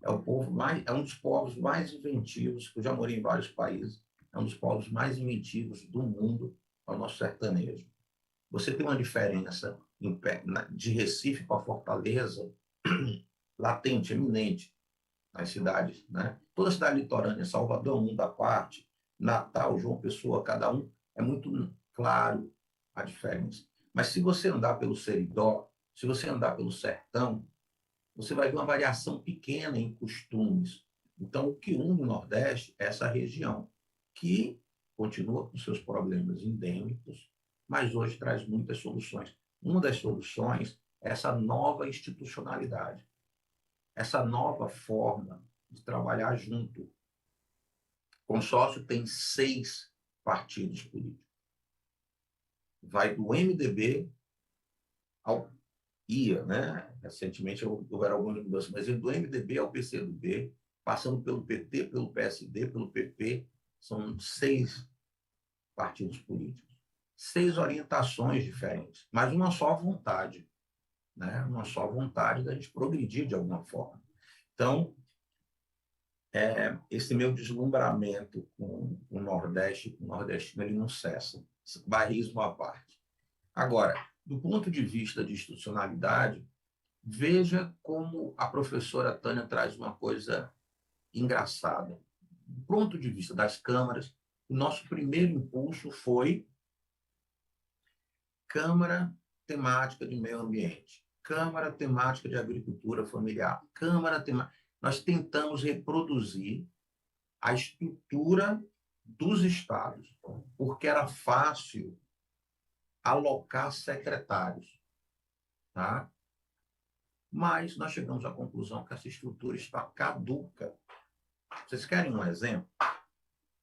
C: É um dos povos mais inventivos, que eu já morei em vários países, é um dos povos mais inventivos do mundo, é o nosso sertanejo. Você tem uma diferença de Recife para Fortaleza latente, eminente, nas cidades, né? Toda cidade litorânea, Salvador é um mundo à parte, Natal, João Pessoa, cada um, é muito claro a diferença. Mas se você andar pelo Seridó, se você andar pelo sertão, você vai ver uma variação pequena em costumes. Então, o que une o Nordeste é essa região, que continua com seus problemas endêmicos, mas hoje traz muitas soluções. Uma das soluções é essa nova institucionalidade, essa nova forma de trabalhar junto. O consórcio tem 6 partidos políticos. Vai do MDB ao ia, né? Recentemente houveram algumas mudanças, mas do MDB ao PCdoB, passando pelo PT, pelo PSD, pelo PP, são 6 partidos políticos, 6 orientações diferentes, mas uma só vontade, né? Uma só vontade da gente progredir de alguma forma. Então, esse meu deslumbramento com o Nordeste, com o nordestino, ele não cessa, bairrismo à parte. Agora, do ponto de vista de institucionalidade, veja como a professora Tânia traz uma coisa engraçada. Do ponto de vista das câmaras, o nosso primeiro impulso foi Câmara Temática de Meio Ambiente, Câmara Temática de Agricultura Familiar, Câmara Temática. Nós tentamos reproduzir a estrutura dos estados, porque era fácil alocar secretários, tá? Mas nós chegamos à conclusão que essa estrutura está caduca. Vocês querem um exemplo?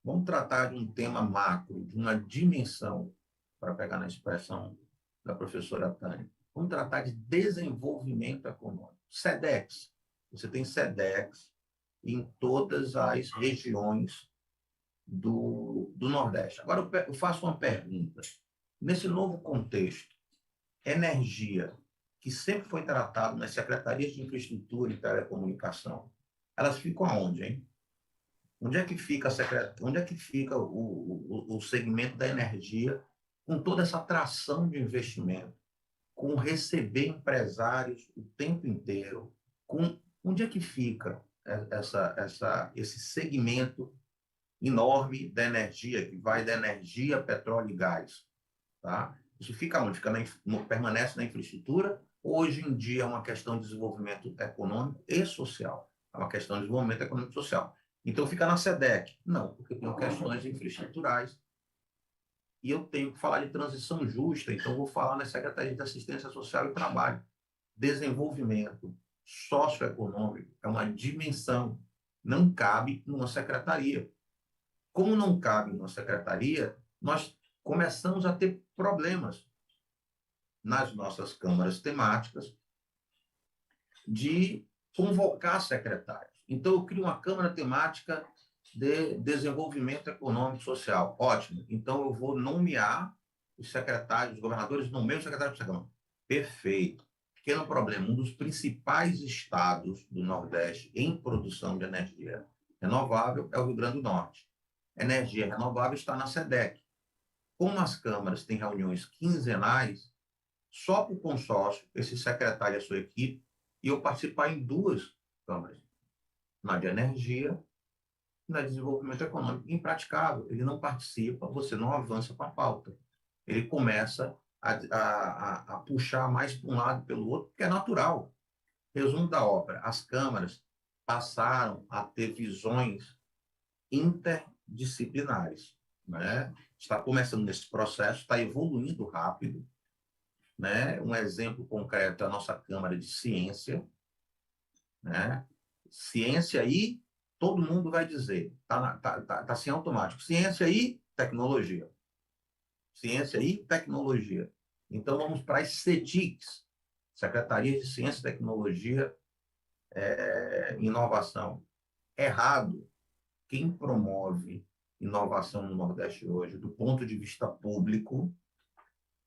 C: Vamos tratar de um tema macro, de uma dimensão, para pegar na expressão da professora Tânia. Vamos tratar de desenvolvimento econômico. SEDEX. Você tem SEDEX em todas as regiões do Nordeste. Agora, eu faço uma pergunta. Nesse novo contexto, energia, que sempre foi tratado nas secretarias de infraestrutura e telecomunicação, elas ficam aonde, hein? Onde é que fica o segmento da energia com toda essa atração de investimento, com receber empresários o tempo inteiro, onde é que fica esse segmento enorme da energia, que vai da energia, petróleo e gás, tá? Isso fica onde? Permanece na infraestrutura? Hoje em dia é uma questão de desenvolvimento econômico e social. É uma questão de desenvolvimento econômico e social. Então, fica na SEDEC? Não, porque tem questões infraestruturais. E eu tenho que falar de transição justa, então vou falar na Secretaria de Assistência Social e Trabalho. Desenvolvimento socioeconômico é uma dimensão, não cabe numa secretaria. Como não cabe numa secretaria, nós começamos a ter problemas nas nossas câmaras temáticas de convocar secretários. Então, eu crio uma câmara temática de desenvolvimento econômico e social. Ótimo. Então, eu vou nomear os secretários, os governadores nomeiam os secretários de Câmara. Perfeito. pequeno problema. Um dos principais estados do Nordeste em produção de energia renovável é o Rio Grande do Norte. Energia renovável está na SEDEC. Como as câmaras têm reuniões quinzenais, só para o consórcio, esse secretário e a sua equipe, e eu participar em 2 câmaras, na de energia e na de desenvolvimento econômico. Impraticável, ele não participa, você não avança com a pauta. Ele começa a puxar mais para um lado e pelo outro, porque é natural. Resumo da ópera, as câmaras passaram a ter visões interdisciplinares, né? Está começando nesse processo, está evoluindo rápido, né? Um exemplo concreto é a nossa Câmara de Ciência, né? Ciência aí, todo mundo vai dizer, tá assim automático, ciência e tecnologia. Ciência e tecnologia. Então, vamos para as CETICs, Secretaria de Ciência, Tecnologia e Inovação. Errado. Quem promove inovação no Nordeste hoje, do ponto de vista público,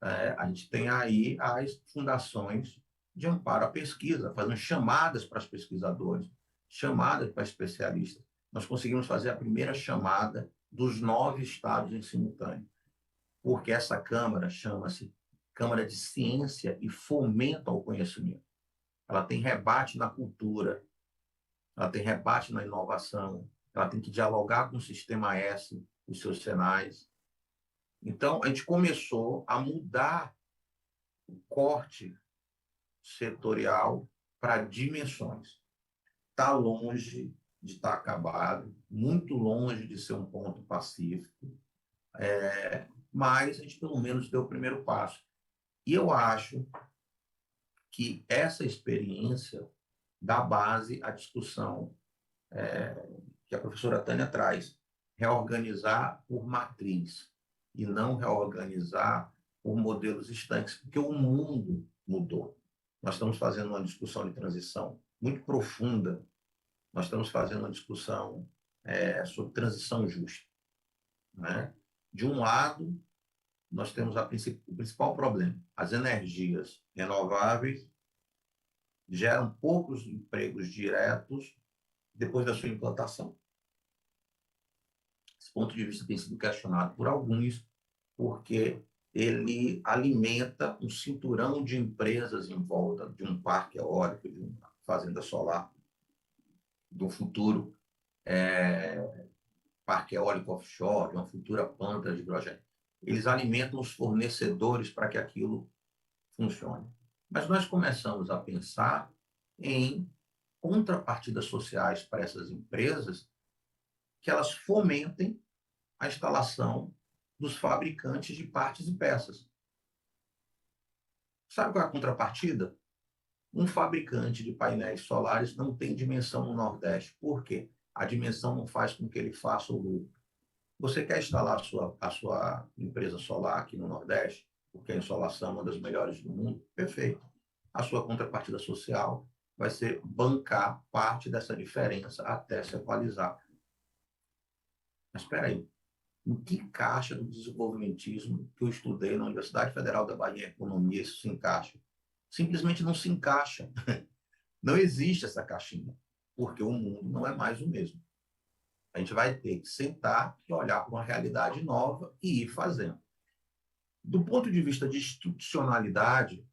C: a gente tem aí as fundações de amparo à pesquisa, fazendo chamadas para os pesquisadores, chamadas para especialistas. Nós conseguimos fazer a primeira chamada dos 9 estados em simultâneo, porque essa Câmara chama-se Câmara de Ciência e Fomento ao Conhecimento. Ela tem rebate na cultura, ela tem rebate na inovação, ela tem que dialogar com o Sistema S, os seus senais. Então, a gente começou a mudar o corte setorial para dimensões. Está longe de estar acabado, muito longe de ser um ponto pacífico, mas a gente pelo menos deu o primeiro passo. E eu acho que essa experiência dá base à discussão que a professora Tânia traz, reorganizar por matriz e não reorganizar por modelos estanques, porque o mundo mudou. Nós estamos fazendo uma discussão de transição muito profunda, nós estamos fazendo uma discussão sobre transição justa, né? De um lado, nós temos o principal problema, as energias renováveis geram poucos empregos diretos depois da sua implantação. Esse ponto de vista tem sido questionado por alguns, porque ele alimenta um cinturão de empresas em volta de um parque eólico, de uma fazenda solar, do futuro parque eólico offshore, de uma futura planta de hidrogênio. Eles alimentam os fornecedores para que aquilo funcione. Mas nós começamos a pensar em contrapartidas sociais para essas empresas, que elas fomentem a instalação dos fabricantes de partes e peças. Sabe qual é a contrapartida? Um fabricante de painéis solares não tem dimensão no Nordeste. Por quê? A dimensão não faz com que ele faça o lucro. Você quer instalar a sua empresa solar aqui no Nordeste, porque a insolação é uma das melhores do mundo? Perfeito. A sua contrapartida social vai ser bancar parte dessa diferença até se equalizar. Mas espera aí, em que caixa do desenvolvimentismo que eu estudei na Universidade Federal da Bahia em Economia isso se encaixa? Simplesmente não se encaixa. Não existe essa caixinha, porque o mundo não é mais o mesmo. A gente vai ter que sentar e olhar para uma realidade nova e ir fazendo. Do ponto de vista de institucionalidade,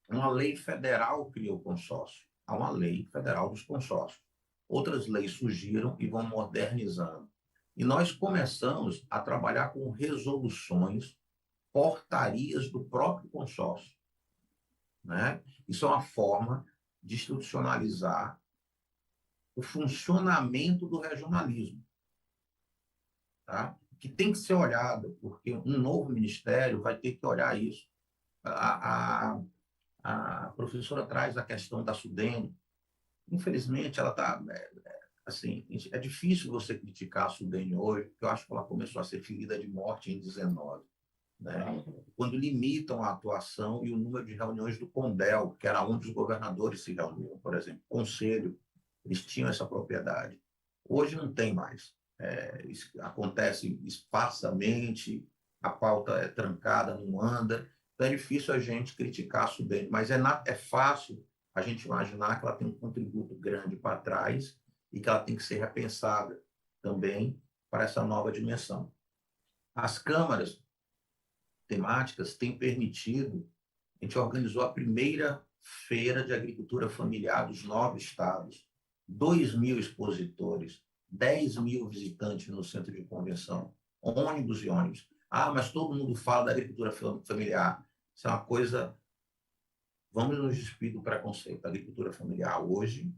C: uma lei federal criou o consórcio. Há uma lei federal dos consórcios. Outras leis surgiram e vão modernizando. E nós começamos a trabalhar com resoluções, portarias do próprio consórcio, né? Isso é uma forma de institucionalizar o funcionamento do regionalismo, tá? Que tem que ser olhado, porque um novo ministério vai ter que olhar isso. A professora traz a questão da Sudene. Infelizmente, ela está... assim, é difícil você criticar a Sudene hoje, porque eu acho que ela começou a ser ferida de morte em 19, né? Quando limitam a atuação e o número de reuniões do CONDEL, que era onde os governadores se reuniam, por exemplo, conselho, eles tinham essa propriedade. Hoje não tem mais. Isso acontece esparsamente, a pauta é trancada, não anda, Então é difícil a gente criticar a Sudene, mas é fácil a gente imaginar que ela tem um contributo grande para trás e que ela tem que ser repensada também para essa nova dimensão. As câmaras temáticas têm permitido, a gente organizou a primeira feira de agricultura familiar dos 9 estados, 2.000 expositores, 10.000 visitantes no centro de convenção, ônibus e ônibus. Ah, mas todo mundo fala da agricultura familiar. Isso é uma coisa... Vamos nos despir do preconceito. A agricultura familiar hoje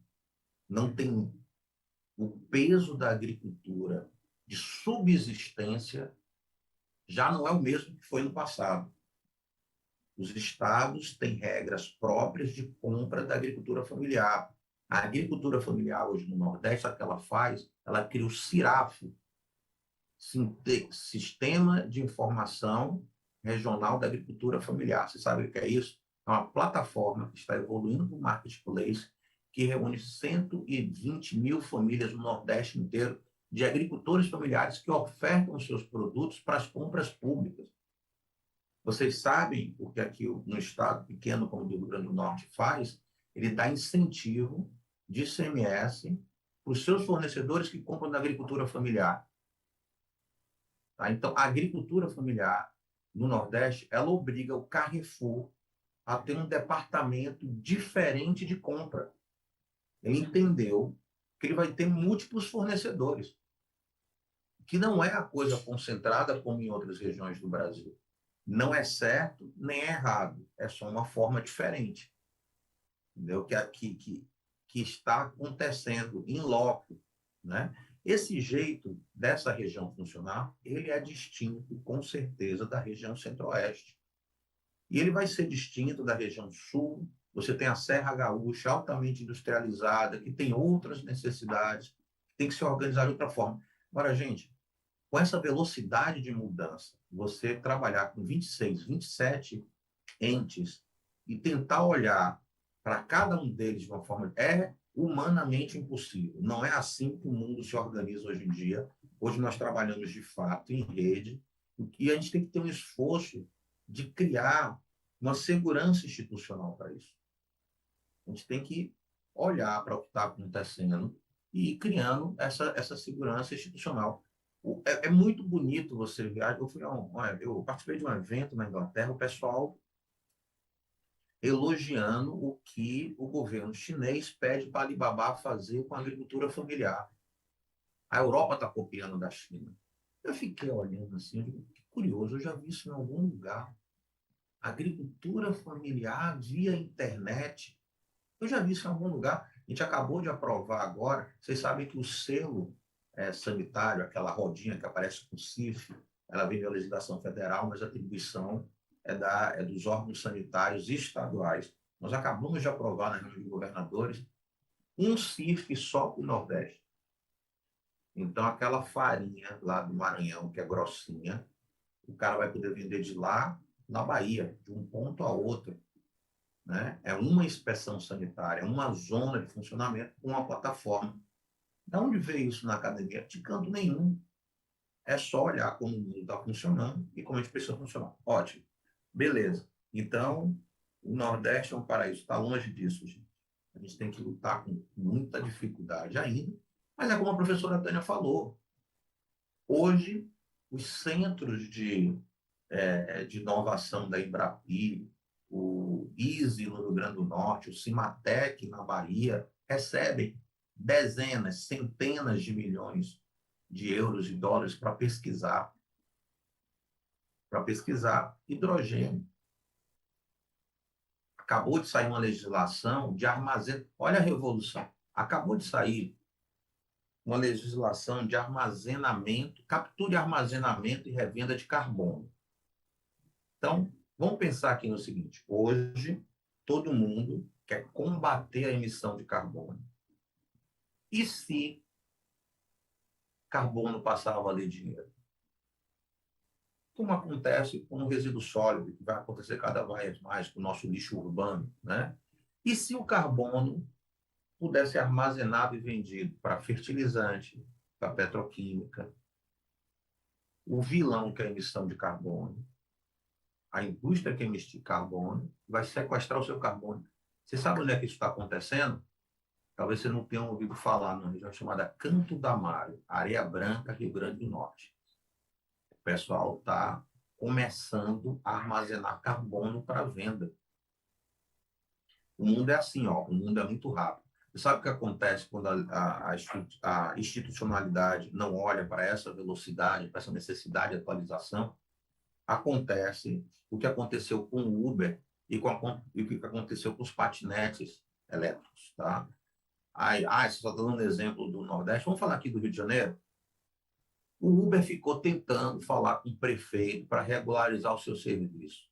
C: não tem o peso da agricultura de subsistência, já não é o mesmo que foi no passado. Os estados têm regras próprias de compra da agricultura familiar. A agricultura familiar hoje no Nordeste, o que ela faz? Ela cria o CIRAF, Sistema de Informação Regional da Agricultura Familiar. Você sabe o que é isso? É uma plataforma que está evoluindo para o marketplace, que reúne 120.000 famílias no Nordeste inteiro, de agricultores familiares que ofertam seus produtos para as compras públicas. Vocês sabem o que aqui no estado pequeno como o Rio Grande do Norte faz? Ele dá incentivo de ICMS para os seus fornecedores que compram da agricultura familiar. Tá? Então, a agricultura familiar no Nordeste, ela obriga o Carrefour a ter um departamento diferente de compra. Ele entendeu que ele vai ter múltiplos fornecedores, que não é a coisa concentrada como em outras regiões do Brasil. Não é certo nem é errado, é só uma forma diferente, entendeu? Que está acontecendo em loco, né? Esse jeito dessa região funcionar, ele é distinto, com certeza, da região centro-oeste. E ele vai ser distinto da região sul. Você tem a Serra Gaúcha, altamente industrializada, que tem outras necessidades, tem que se organizar de outra forma. Agora, gente, com essa velocidade de mudança, você trabalhar com 26, 27 entes e tentar olhar para cada um deles de uma forma... É humanamente impossível. Não é assim que o mundo se organiza hoje em dia. Hoje nós trabalhamos, de fato, em rede, e a gente tem que ter um esforço de criar uma segurança institucional para isso. A gente tem que olhar para o que está acontecendo e ir criando essa segurança institucional. É muito bonito você ver. Eu participei de um evento na Inglaterra, o pessoal elogiando o que o governo chinês pede para a Alibaba fazer com a agricultura familiar. A Europa está copiando da China. Eu fiquei olhando assim, que curioso, eu já vi isso em algum lugar. Agricultura familiar via internet. Eu já vi isso em algum lugar. A gente acabou de aprovar agora. Vocês sabem que o selo sanitário, aquela rodinha que aparece com o CIF, ela vem da legislação federal, mas a atribuição é dos órgãos sanitários estaduais. Nós acabamos de aprovar na reunião de governadores um CIF só para o Nordeste. Então, aquela farinha lá do Maranhão, que é grossinha, o cara vai poder vender de lá na Bahia, de um ponto a outro. Né? É uma inspeção sanitária, uma zona de funcionamento com uma plataforma. De onde veio isso na academia? De canto nenhum. É só olhar como o mundo está funcionando e como a gente precisa funcionar. Ótimo. Beleza. Então, o Nordeste é um paraíso. Está longe disso, gente. A gente tem que lutar com muita dificuldade ainda. Mas é como a professora Tânia falou. Hoje, os centros de inovação da Embrapi, o ISE no Rio Grande do Norte, o Cimatec na Bahia, recebem dezenas, centenas de milhões de euros e dólares para pesquisar hidrogênio. Acabou de sair uma legislação de armazenamento. Olha a revolução. Acabou de sair uma legislação de armazenamento, captura e armazenamento e revenda de carbono. Então, vamos pensar aqui no seguinte: hoje, todo mundo quer combater a emissão de carbono. E se carbono passar a valer dinheiro? Como acontece com o resíduo sólido, que vai acontecer cada vez mais com o nosso lixo urbano, né? E se o carbono pudesse ser armazenado e vendido para fertilizante, para petroquímica, o vilão que é a emissão de carbono a indústria que emite carbono vai sequestrar o seu carbono. Você sabe onde é que isso está acontecendo? Talvez você não tenha ouvido falar numa região chamada Canto da Mário, Areia Branca, Rio Grande do Norte. O pessoal está começando a armazenar carbono para venda. O mundo é assim, ó, o mundo é muito rápido. Você sabe o que acontece quando a institucionalidade não olha para essa velocidade, para essa necessidade de atualização? Acontece o que aconteceu com o Uber e o que aconteceu com os patinetes elétricos, tá? Você só está dando exemplo do Nordeste. Vamos falar aqui do Rio de Janeiro? O Uber ficou tentando falar com o prefeito para regularizar o seu serviço.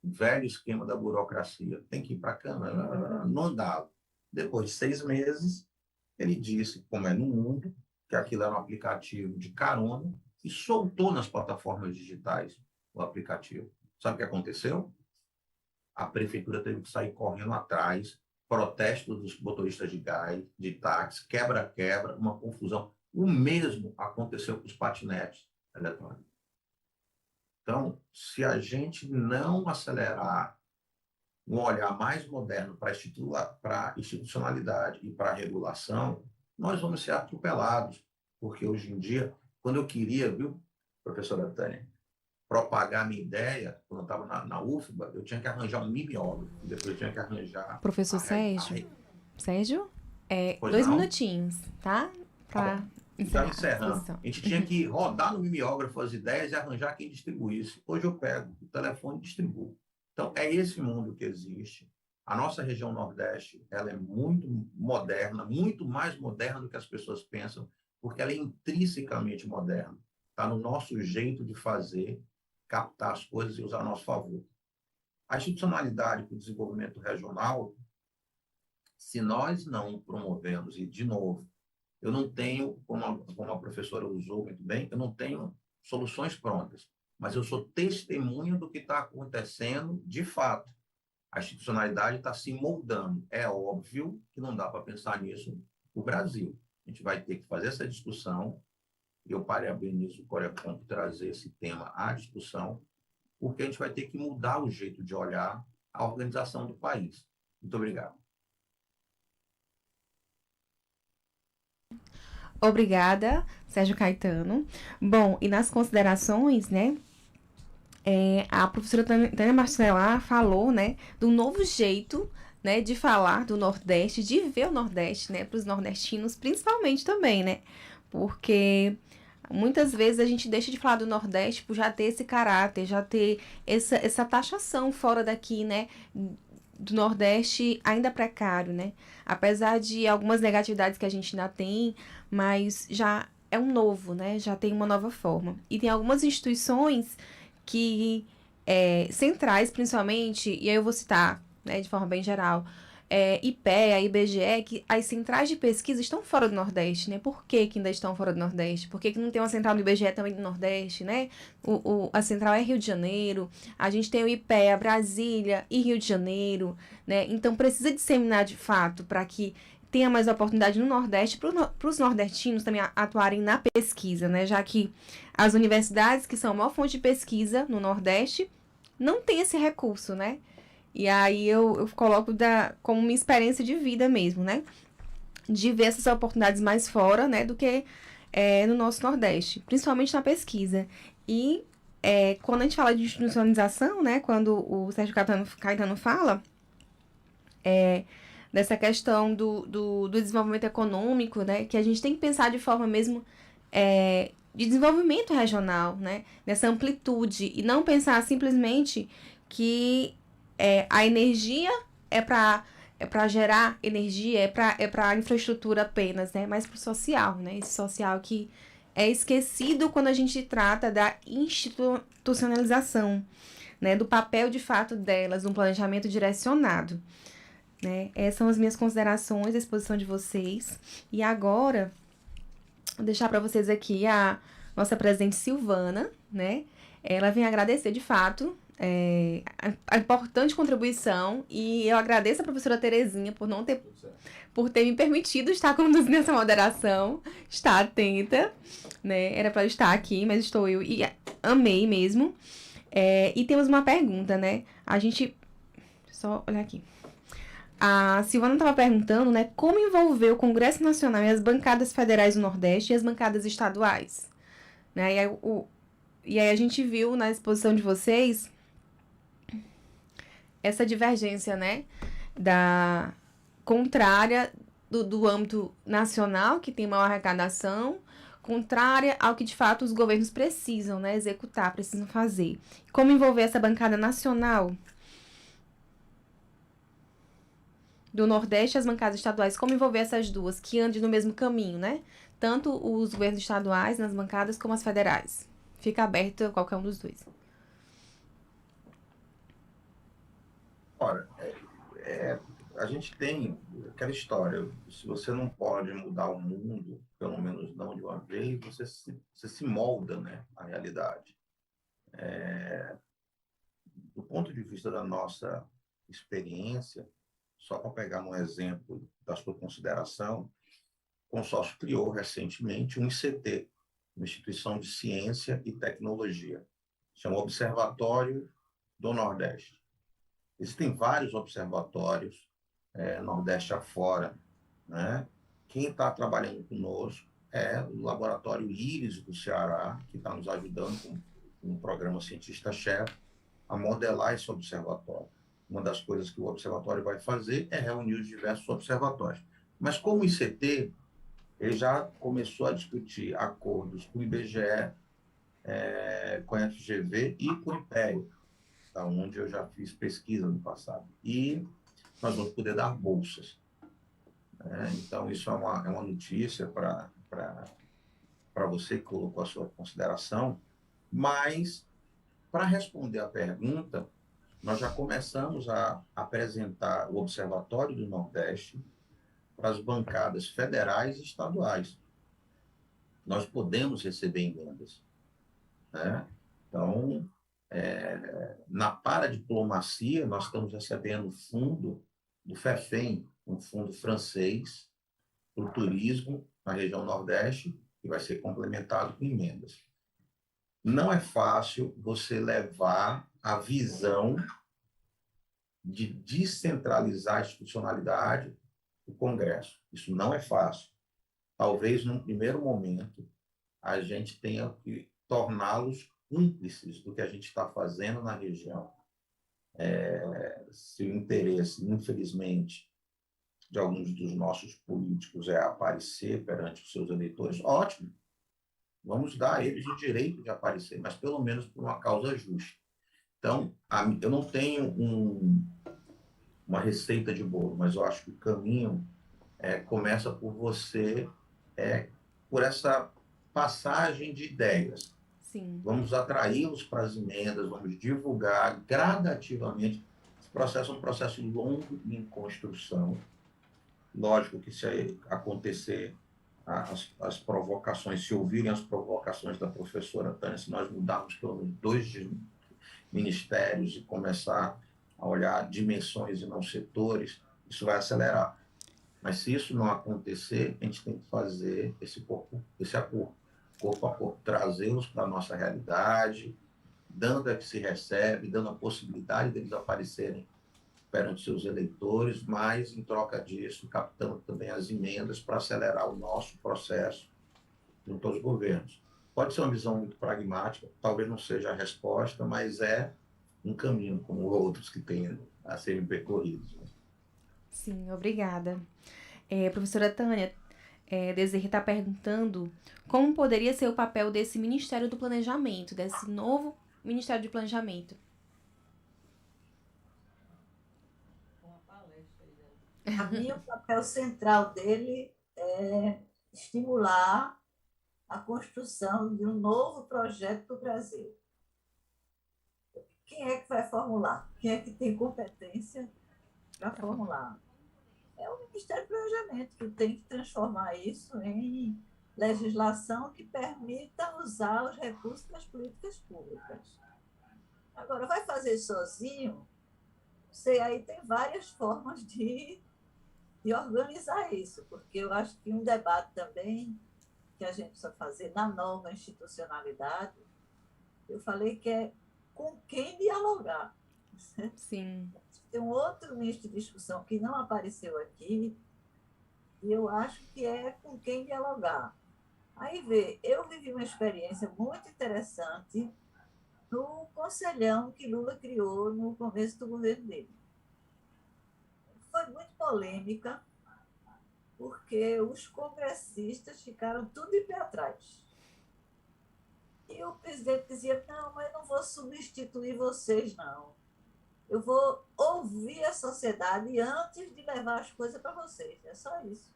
C: Velho esquema da burocracia. Tem que ir para a Câmara. Não dava. Depois de 6 meses, ele disse, como é no mundo, que aquilo era um aplicativo de carona e soltou nas plataformas digitais o aplicativo. Sabe o que aconteceu? A prefeitura teve que sair correndo atrás, protesto dos motoristas de gás, de táxi, quebra-quebra, uma confusão. O mesmo aconteceu com os patinetes eletrônicos. Então, se a gente não acelerar um olhar mais moderno para a institucionalidade e para a regulação, nós vamos ser atropelados. Porque hoje em dia, quando eu queria, viu, professora Tânia, propagar minha ideia, quando eu estava na UFBA, eu tinha que arranjar um mimeógrafo, depois eu tinha que arranjar...
A: Professor Sérgio? Sérgio? 2
C: não?
A: minutinhos, tá? Para
C: encerrando. A gente tinha que rodar no mimeógrafo as ideias e arranjar quem distribuísse. Hoje eu pego o telefone e distribuo. Então, é esse mundo que existe. A nossa região Nordeste, ela é muito moderna, muito mais moderna do que as pessoas pensam, porque ela é intrinsecamente moderna. Está no nosso jeito de fazer, captar as coisas e usar a nosso favor. A institucionalidade para o desenvolvimento regional, se nós não promovemos, e de novo, eu não tenho, como a professora usou muito bem, eu não tenho soluções prontas, mas eu sou testemunha do que está acontecendo de fato. A institucionalidade está se moldando. É óbvio que não dá para pensar nisso no Brasil. A gente vai ter que fazer essa discussão, e eu parabenizo o Corecon por trazer esse tema à discussão, porque a gente vai ter que mudar o jeito de olhar a organização do país. Muito obrigado.
A: Obrigada, Sérgio Caetano. Bom, e nas considerações, né, a professora Tânia Bacelar falou, né, do novo jeito, né, de falar do Nordeste, de ver o Nordeste, né, para os nordestinos principalmente também, né, porque muitas vezes a gente deixa de falar do Nordeste por já ter esse caráter, já ter essa taxação fora daqui, né, do Nordeste ainda precário, né, apesar de algumas negatividades que a gente ainda tem, mas já é um novo, né, já tem uma nova forma. E tem algumas instituições que, centrais principalmente, e aí eu vou citar, né, de forma bem geral, IPEA, IBGE, que as centrais de pesquisa estão fora do Nordeste, né? Por que ainda estão fora do Nordeste? Por que não tem uma central do IBGE também no Nordeste, né? A central é Rio de Janeiro, a gente tem o IPEA, Brasília e Rio de Janeiro, né? Então precisa disseminar de fato para que tenha mais oportunidade no Nordeste, para os nordestinos também atuarem na pesquisa, né? Já que as universidades, que são a maior fonte de pesquisa no Nordeste, não tem esse recurso, né? E aí eu coloco como uma experiência de vida mesmo, né? De ver essas oportunidades mais fora, né? Do que no nosso Nordeste, principalmente na pesquisa. E quando a gente fala de institucionalização, né? Quando o Sérgio Caetano fala dessa questão do desenvolvimento econômico, né? Que a gente tem que pensar de forma mesmo de desenvolvimento regional, né? Nessa amplitude. E não pensar simplesmente que a energia é para gerar energia, é para infraestrutura apenas, né? Mas para o social, né? Esse social que é esquecido quando a gente trata da institucionalização, né? Do papel de fato delas, um planejamento direcionado, né? Essas são as minhas considerações, a exposição de vocês. E agora, vou deixar para vocês aqui a nossa presidente Silvana, né? Ela vem agradecer de fato a importante contribuição, e eu agradeço a professora Terezinha por ter me permitido estar conduzindo essa moderação, estar atenta, né? Era para estar aqui, mas estou eu, e amei mesmo. E temos uma pergunta, né? A gente... Só olhar aqui. A Silvana estava perguntando, né, como envolver o Congresso Nacional e as bancadas federais do Nordeste e as bancadas estaduais, né? E aí a gente viu na exposição de vocês essa divergência, né, da contrária do âmbito nacional, que tem maior arrecadação, contrária ao que de fato os governos precisam, né, executar, precisam fazer. Como envolver essa bancada nacional do Nordeste e as bancadas estaduais, como envolver essas duas, que andem no mesmo caminho, né? Tanto os governos estaduais nas bancadas como as federais. Fica aberto a qualquer um dos dois.
C: Ora, a gente tem aquela história, se você não pode mudar o mundo, pelo menos não de uma vez, você se molda, né, à realidade. Do ponto de vista da nossa experiência, só para pegar um exemplo da sua consideração, o consórcio criou recentemente um ICT, uma Instituição de Ciência e Tecnologia, chama Observatório do Nordeste. Existem vários observatórios, Nordeste afora, né? Quem está trabalhando conosco é o Laboratório Íris do Ceará, que está nos ajudando com um programa Cientista-Chefe a modelar esse observatório. Uma das coisas que o observatório vai fazer é reunir os diversos observatórios. Mas como o ICT, ele já começou a discutir acordos com o IBGE, com a FGV e com o IPEA, tá, onde eu já fiz pesquisa no passado. E nós vamos poder dar bolsas. Então, isso é uma notícia para você que colocou a sua consideração, mas, para responder a pergunta, nós já começamos a apresentar o Observatório do Nordeste para as bancadas federais e estaduais. Nós podemos receber emendas, né? Então, na paradiplomacia, nós estamos recebendo fundo do FEFEM, um fundo francês para o turismo na região Nordeste, que vai ser complementado com emendas. Não é fácil você levar a visão de descentralizar a institucionalidade do Congresso. Isso não é fácil. Talvez, num primeiro momento, a gente tenha que torná-los cúmplices do que a gente está fazendo na região. Se o interesse, infelizmente, de alguns dos nossos políticos é aparecer perante os seus eleitores, ótimo. Vamos dar a eles o direito de aparecer, mas pelo menos por uma causa justa. Então, eu não tenho uma receita de bolo, mas eu acho que o caminho começa por você, por essa passagem de ideias.
A: Sim.
C: Vamos atraí-los para as emendas, vamos divulgar gradativamente. Esse processo é um processo longo e em construção. Lógico que se acontecer as provocações, se ouvirem as provocações da professora Tânia, se nós mudarmos pelo menos 2 ministérios e começar a olhar dimensões e não setores, isso vai acelerar. Mas se isso não acontecer, a gente tem que fazer esse acordo, corpo a corpo, trazê-los para a nossa realidade, dando a que se recebe, dando a possibilidade deles aparecerem perante seus eleitores, mas, em troca disso, captando também as emendas para acelerar o nosso processo junto aos governos. Pode ser uma visão muito pragmática, talvez não seja a resposta, mas é um caminho, como outros que têm a serem percorridos.
A: Sim, obrigada. Professora Tânia, Desirê está perguntando como poderia ser o papel desse Ministério do Planejamento, desse novo Ministério do Planejamento.
B: A mim, o papel central dele é estimular a construção de um novo projeto para o Brasil. Quem é que vai formular? Quem é que tem competência para formular? É o Ministério do Planejamento, que tem que transformar isso em legislação que permita usar os recursos das políticas públicas. Agora, vai fazer sozinho? Sei, aí tem várias formas de organizar isso, porque eu acho que um debate também que a gente precisa fazer na nova institucionalidade, eu falei que é com quem dialogar.
A: Sim.
B: Tem um outro nicho de discussão que não apareceu aqui, e eu acho que é com quem dialogar. Aí vê, eu vivi uma experiência muito interessante no conselhão que Lula criou no começo do governo dele. Foi muito polêmica, porque os congressistas ficaram tudo de pé atrás. E o presidente dizia, não, mas eu não vou substituir vocês, não. Eu vou ouvir a sociedade antes de levar as coisas para vocês. É só isso.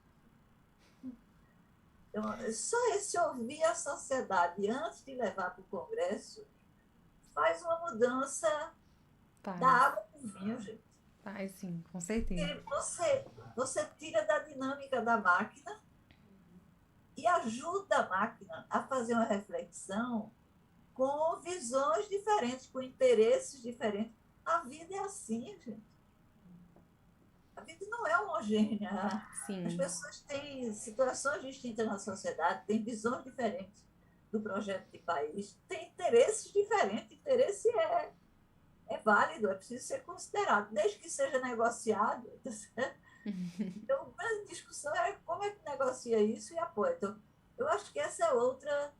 B: Então, só esse ouvir a sociedade antes de levar para o Congresso faz uma mudança da
A: Faz.
B: água para o vinho, gente.
A: Faz, sim, com certeza.
B: E você tira da dinâmica da máquina e ajuda a máquina a fazer uma reflexão com visões diferentes, com interesses diferentes. A vida é assim, gente. A vida não é homogênea. As
A: Sim.
B: pessoas têm situações distintas na sociedade, têm visões diferentes do projeto de país, têm interesses diferentes. Interesse é válido, é preciso ser considerado, desde que seja negociado. Tá certo? Então, a grande discussão é como é que negocia isso e apoia. Então, eu acho que essa é outra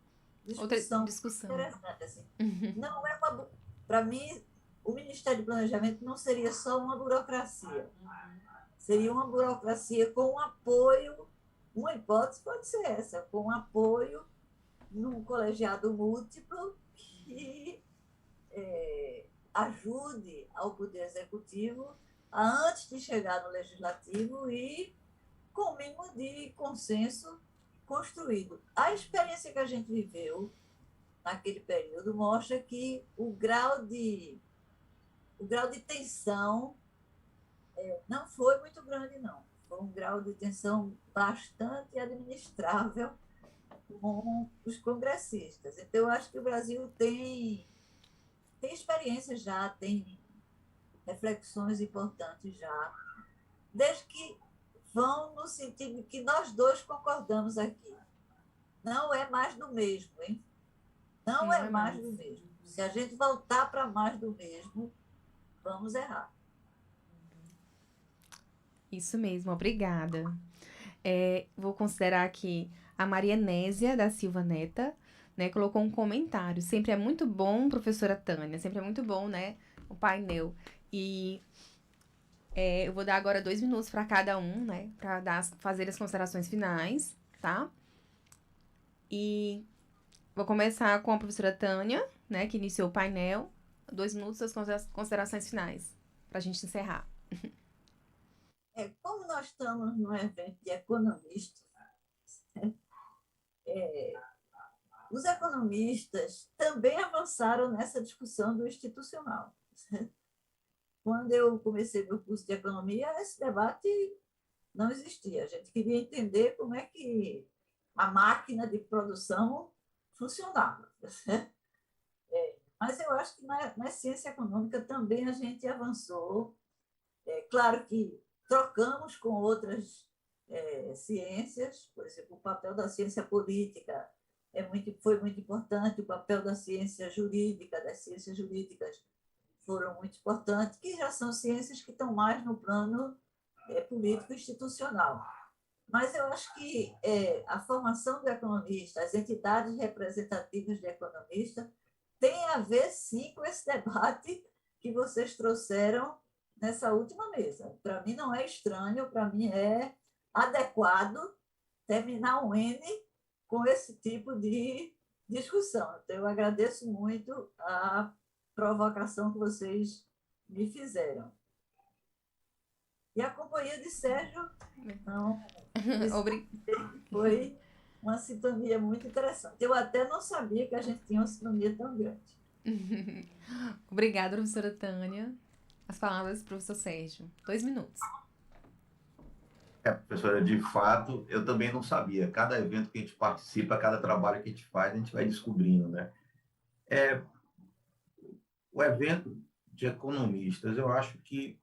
A: Outra
B: discussão
A: discussão.
B: interessante. Assim. Não é uma. Para mim, o Ministério do Planejamento não seria só uma burocracia. Seria uma burocracia com apoio. Uma hipótese pode ser essa, com apoio num colegiado múltiplo que ajude ao Poder Executivo a, antes de chegar no Legislativo e com o mínimo de consenso construído. A experiência que a gente viveu naquele período mostra que o grau de tensão não foi muito grande, não. Foi um grau de tensão bastante administrável com os congressistas. Então, eu acho que o Brasil tem experiência já, tem reflexões importantes já, desde que vão no sentido que nós dois concordamos aqui. Não é mais do mesmo, hein? Não
A: Não
B: é
A: é
B: mais
A: mais.
B: do mesmo. Se a gente voltar para mais do mesmo, vamos errar.
A: Isso mesmo, obrigada. Vou considerar aqui a Maria Nésia da Silva Neta, né? Colocou um comentário. Sempre é muito bom, professora Tânia, sempre é muito bom, né? O painel. E eu vou dar agora 2 minutos para cada um, né? Para fazer as considerações finais, tá? E vou começar com a professora Tânia, né? Que iniciou o painel. 2 minutos das considerações finais, para a gente encerrar.
B: Como nós estamos num evento de economistas, os economistas também avançaram nessa discussão do institucional. Quando eu comecei meu curso de economia, esse debate não existia. A gente queria entender como é que a máquina de produção funcionava. Mas eu acho que na ciência econômica também a gente avançou. Claro que trocamos com outras ciências, por exemplo, o papel da ciência política foi muito importante, o papel da ciência jurídica, das ciências jurídicas foram muito importantes, que já são ciências que estão mais no plano político-institucional. Mas eu acho que a formação do economista, as entidades representativas de economista, tem a ver, sim, com esse debate que vocês trouxeram nessa última mesa. Para mim não é estranho, para mim é adequado terminar um N com esse tipo de discussão. Então, eu agradeço muito a provocação que vocês me fizeram. E a companhia de Sérgio, não, foi uma sintonia muito interessante. Eu até não sabia que a gente tinha uma sintonia tão grande.
A: Obrigada, professora Tânia. As palavras do professor Sérgio. 2 minutos.
C: Professora, de fato, eu também não sabia. Cada evento que a gente participa, cada trabalho que a gente faz, a gente vai descobrindo, né? O evento de economistas, eu acho que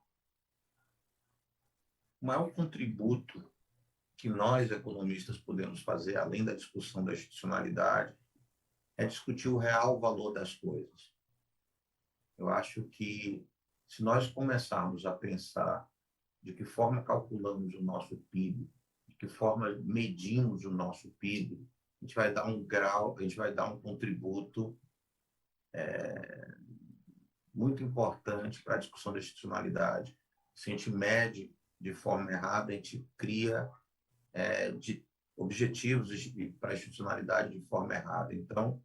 C: o maior contributo que nós, economistas, podemos fazer, além da discussão da institucionalidade, é discutir o real valor das coisas. Eu acho que se nós começarmos a pensar de que forma calculamos o nosso PIB, de que forma medimos o nosso PIB, a gente vai dar um grau, a gente vai dar um contributo muito importante para a discussão da institucionalidade. Se a gente mede de forma errada, a gente cria de objetivos para a institucionalidade de forma errada. Então,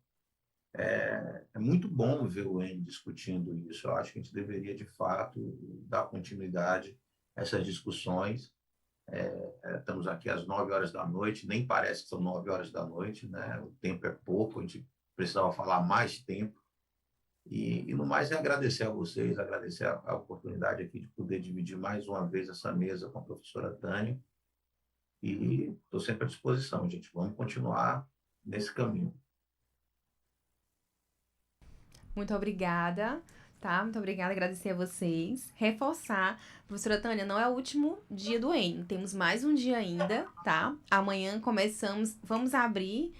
C: é muito bom ver o N discutindo isso. Eu acho que a gente deveria, de fato, dar continuidade a essas discussões. Estamos aqui às 9 horas da noite, nem parece que são 9 horas da noite, né? O tempo é pouco, a gente precisava falar mais tempo. E no mais é agradecer a vocês, agradecer a oportunidade aqui de poder dividir mais uma vez essa mesa com a professora Tânia. E estou sempre à disposição, gente. Vamos continuar nesse caminho.
A: Muito obrigada, tá? Muito obrigada, agradecer a vocês. Reforçar, professora Tânia, não é o último dia do EN, temos mais um dia ainda, tá? Amanhã vamos abrir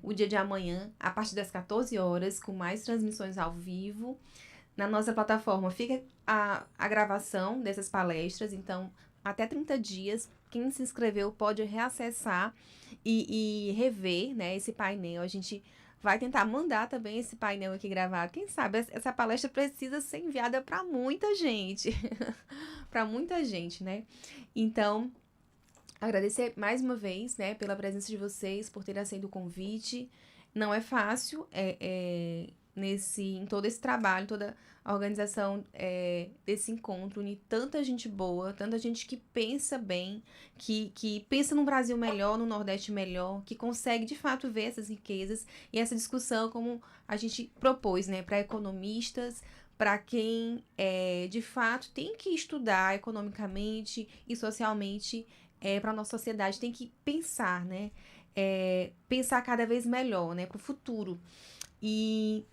A: o dia de amanhã, a partir das 14 horas, com mais transmissões ao vivo. Na nossa plataforma fica a gravação dessas palestras, então, até 30 dias, quem se inscreveu pode reacessar e rever, né, esse painel. A gente vai tentar mandar também esse painel aqui gravado. Quem sabe essa palestra precisa ser enviada para muita gente. Para muita gente, né? Então, agradecer mais uma vez, né, pela presença de vocês, por terem aceito o convite. Não é fácil em todo esse trabalho, toda a organização desse encontro, unir tanta gente boa, tanta gente que pensa bem, que pensa num Brasil melhor, no Nordeste melhor, que consegue de fato ver essas riquezas e essa discussão como a gente propôs, né, para economistas, para quem de fato tem que estudar economicamente e socialmente para a nossa sociedade, tem que pensar, né? Pensar cada vez melhor, né? Para o futuro. E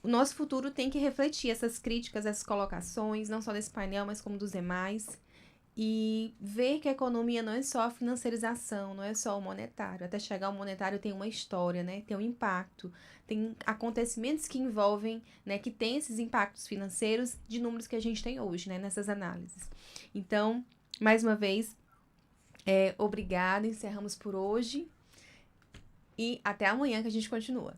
A: o nosso futuro tem que refletir essas críticas, essas colocações, não só desse painel, mas como dos demais. E ver que a economia não é só a financiarização, não é só o monetário. Até chegar ao monetário tem uma história, né? Tem um impacto, tem acontecimentos que envolvem, né? Que tem esses impactos financeiros de números que a gente tem hoje, né? Nessas análises. Então, mais uma vez, obrigada, encerramos por hoje e até amanhã que a gente continua.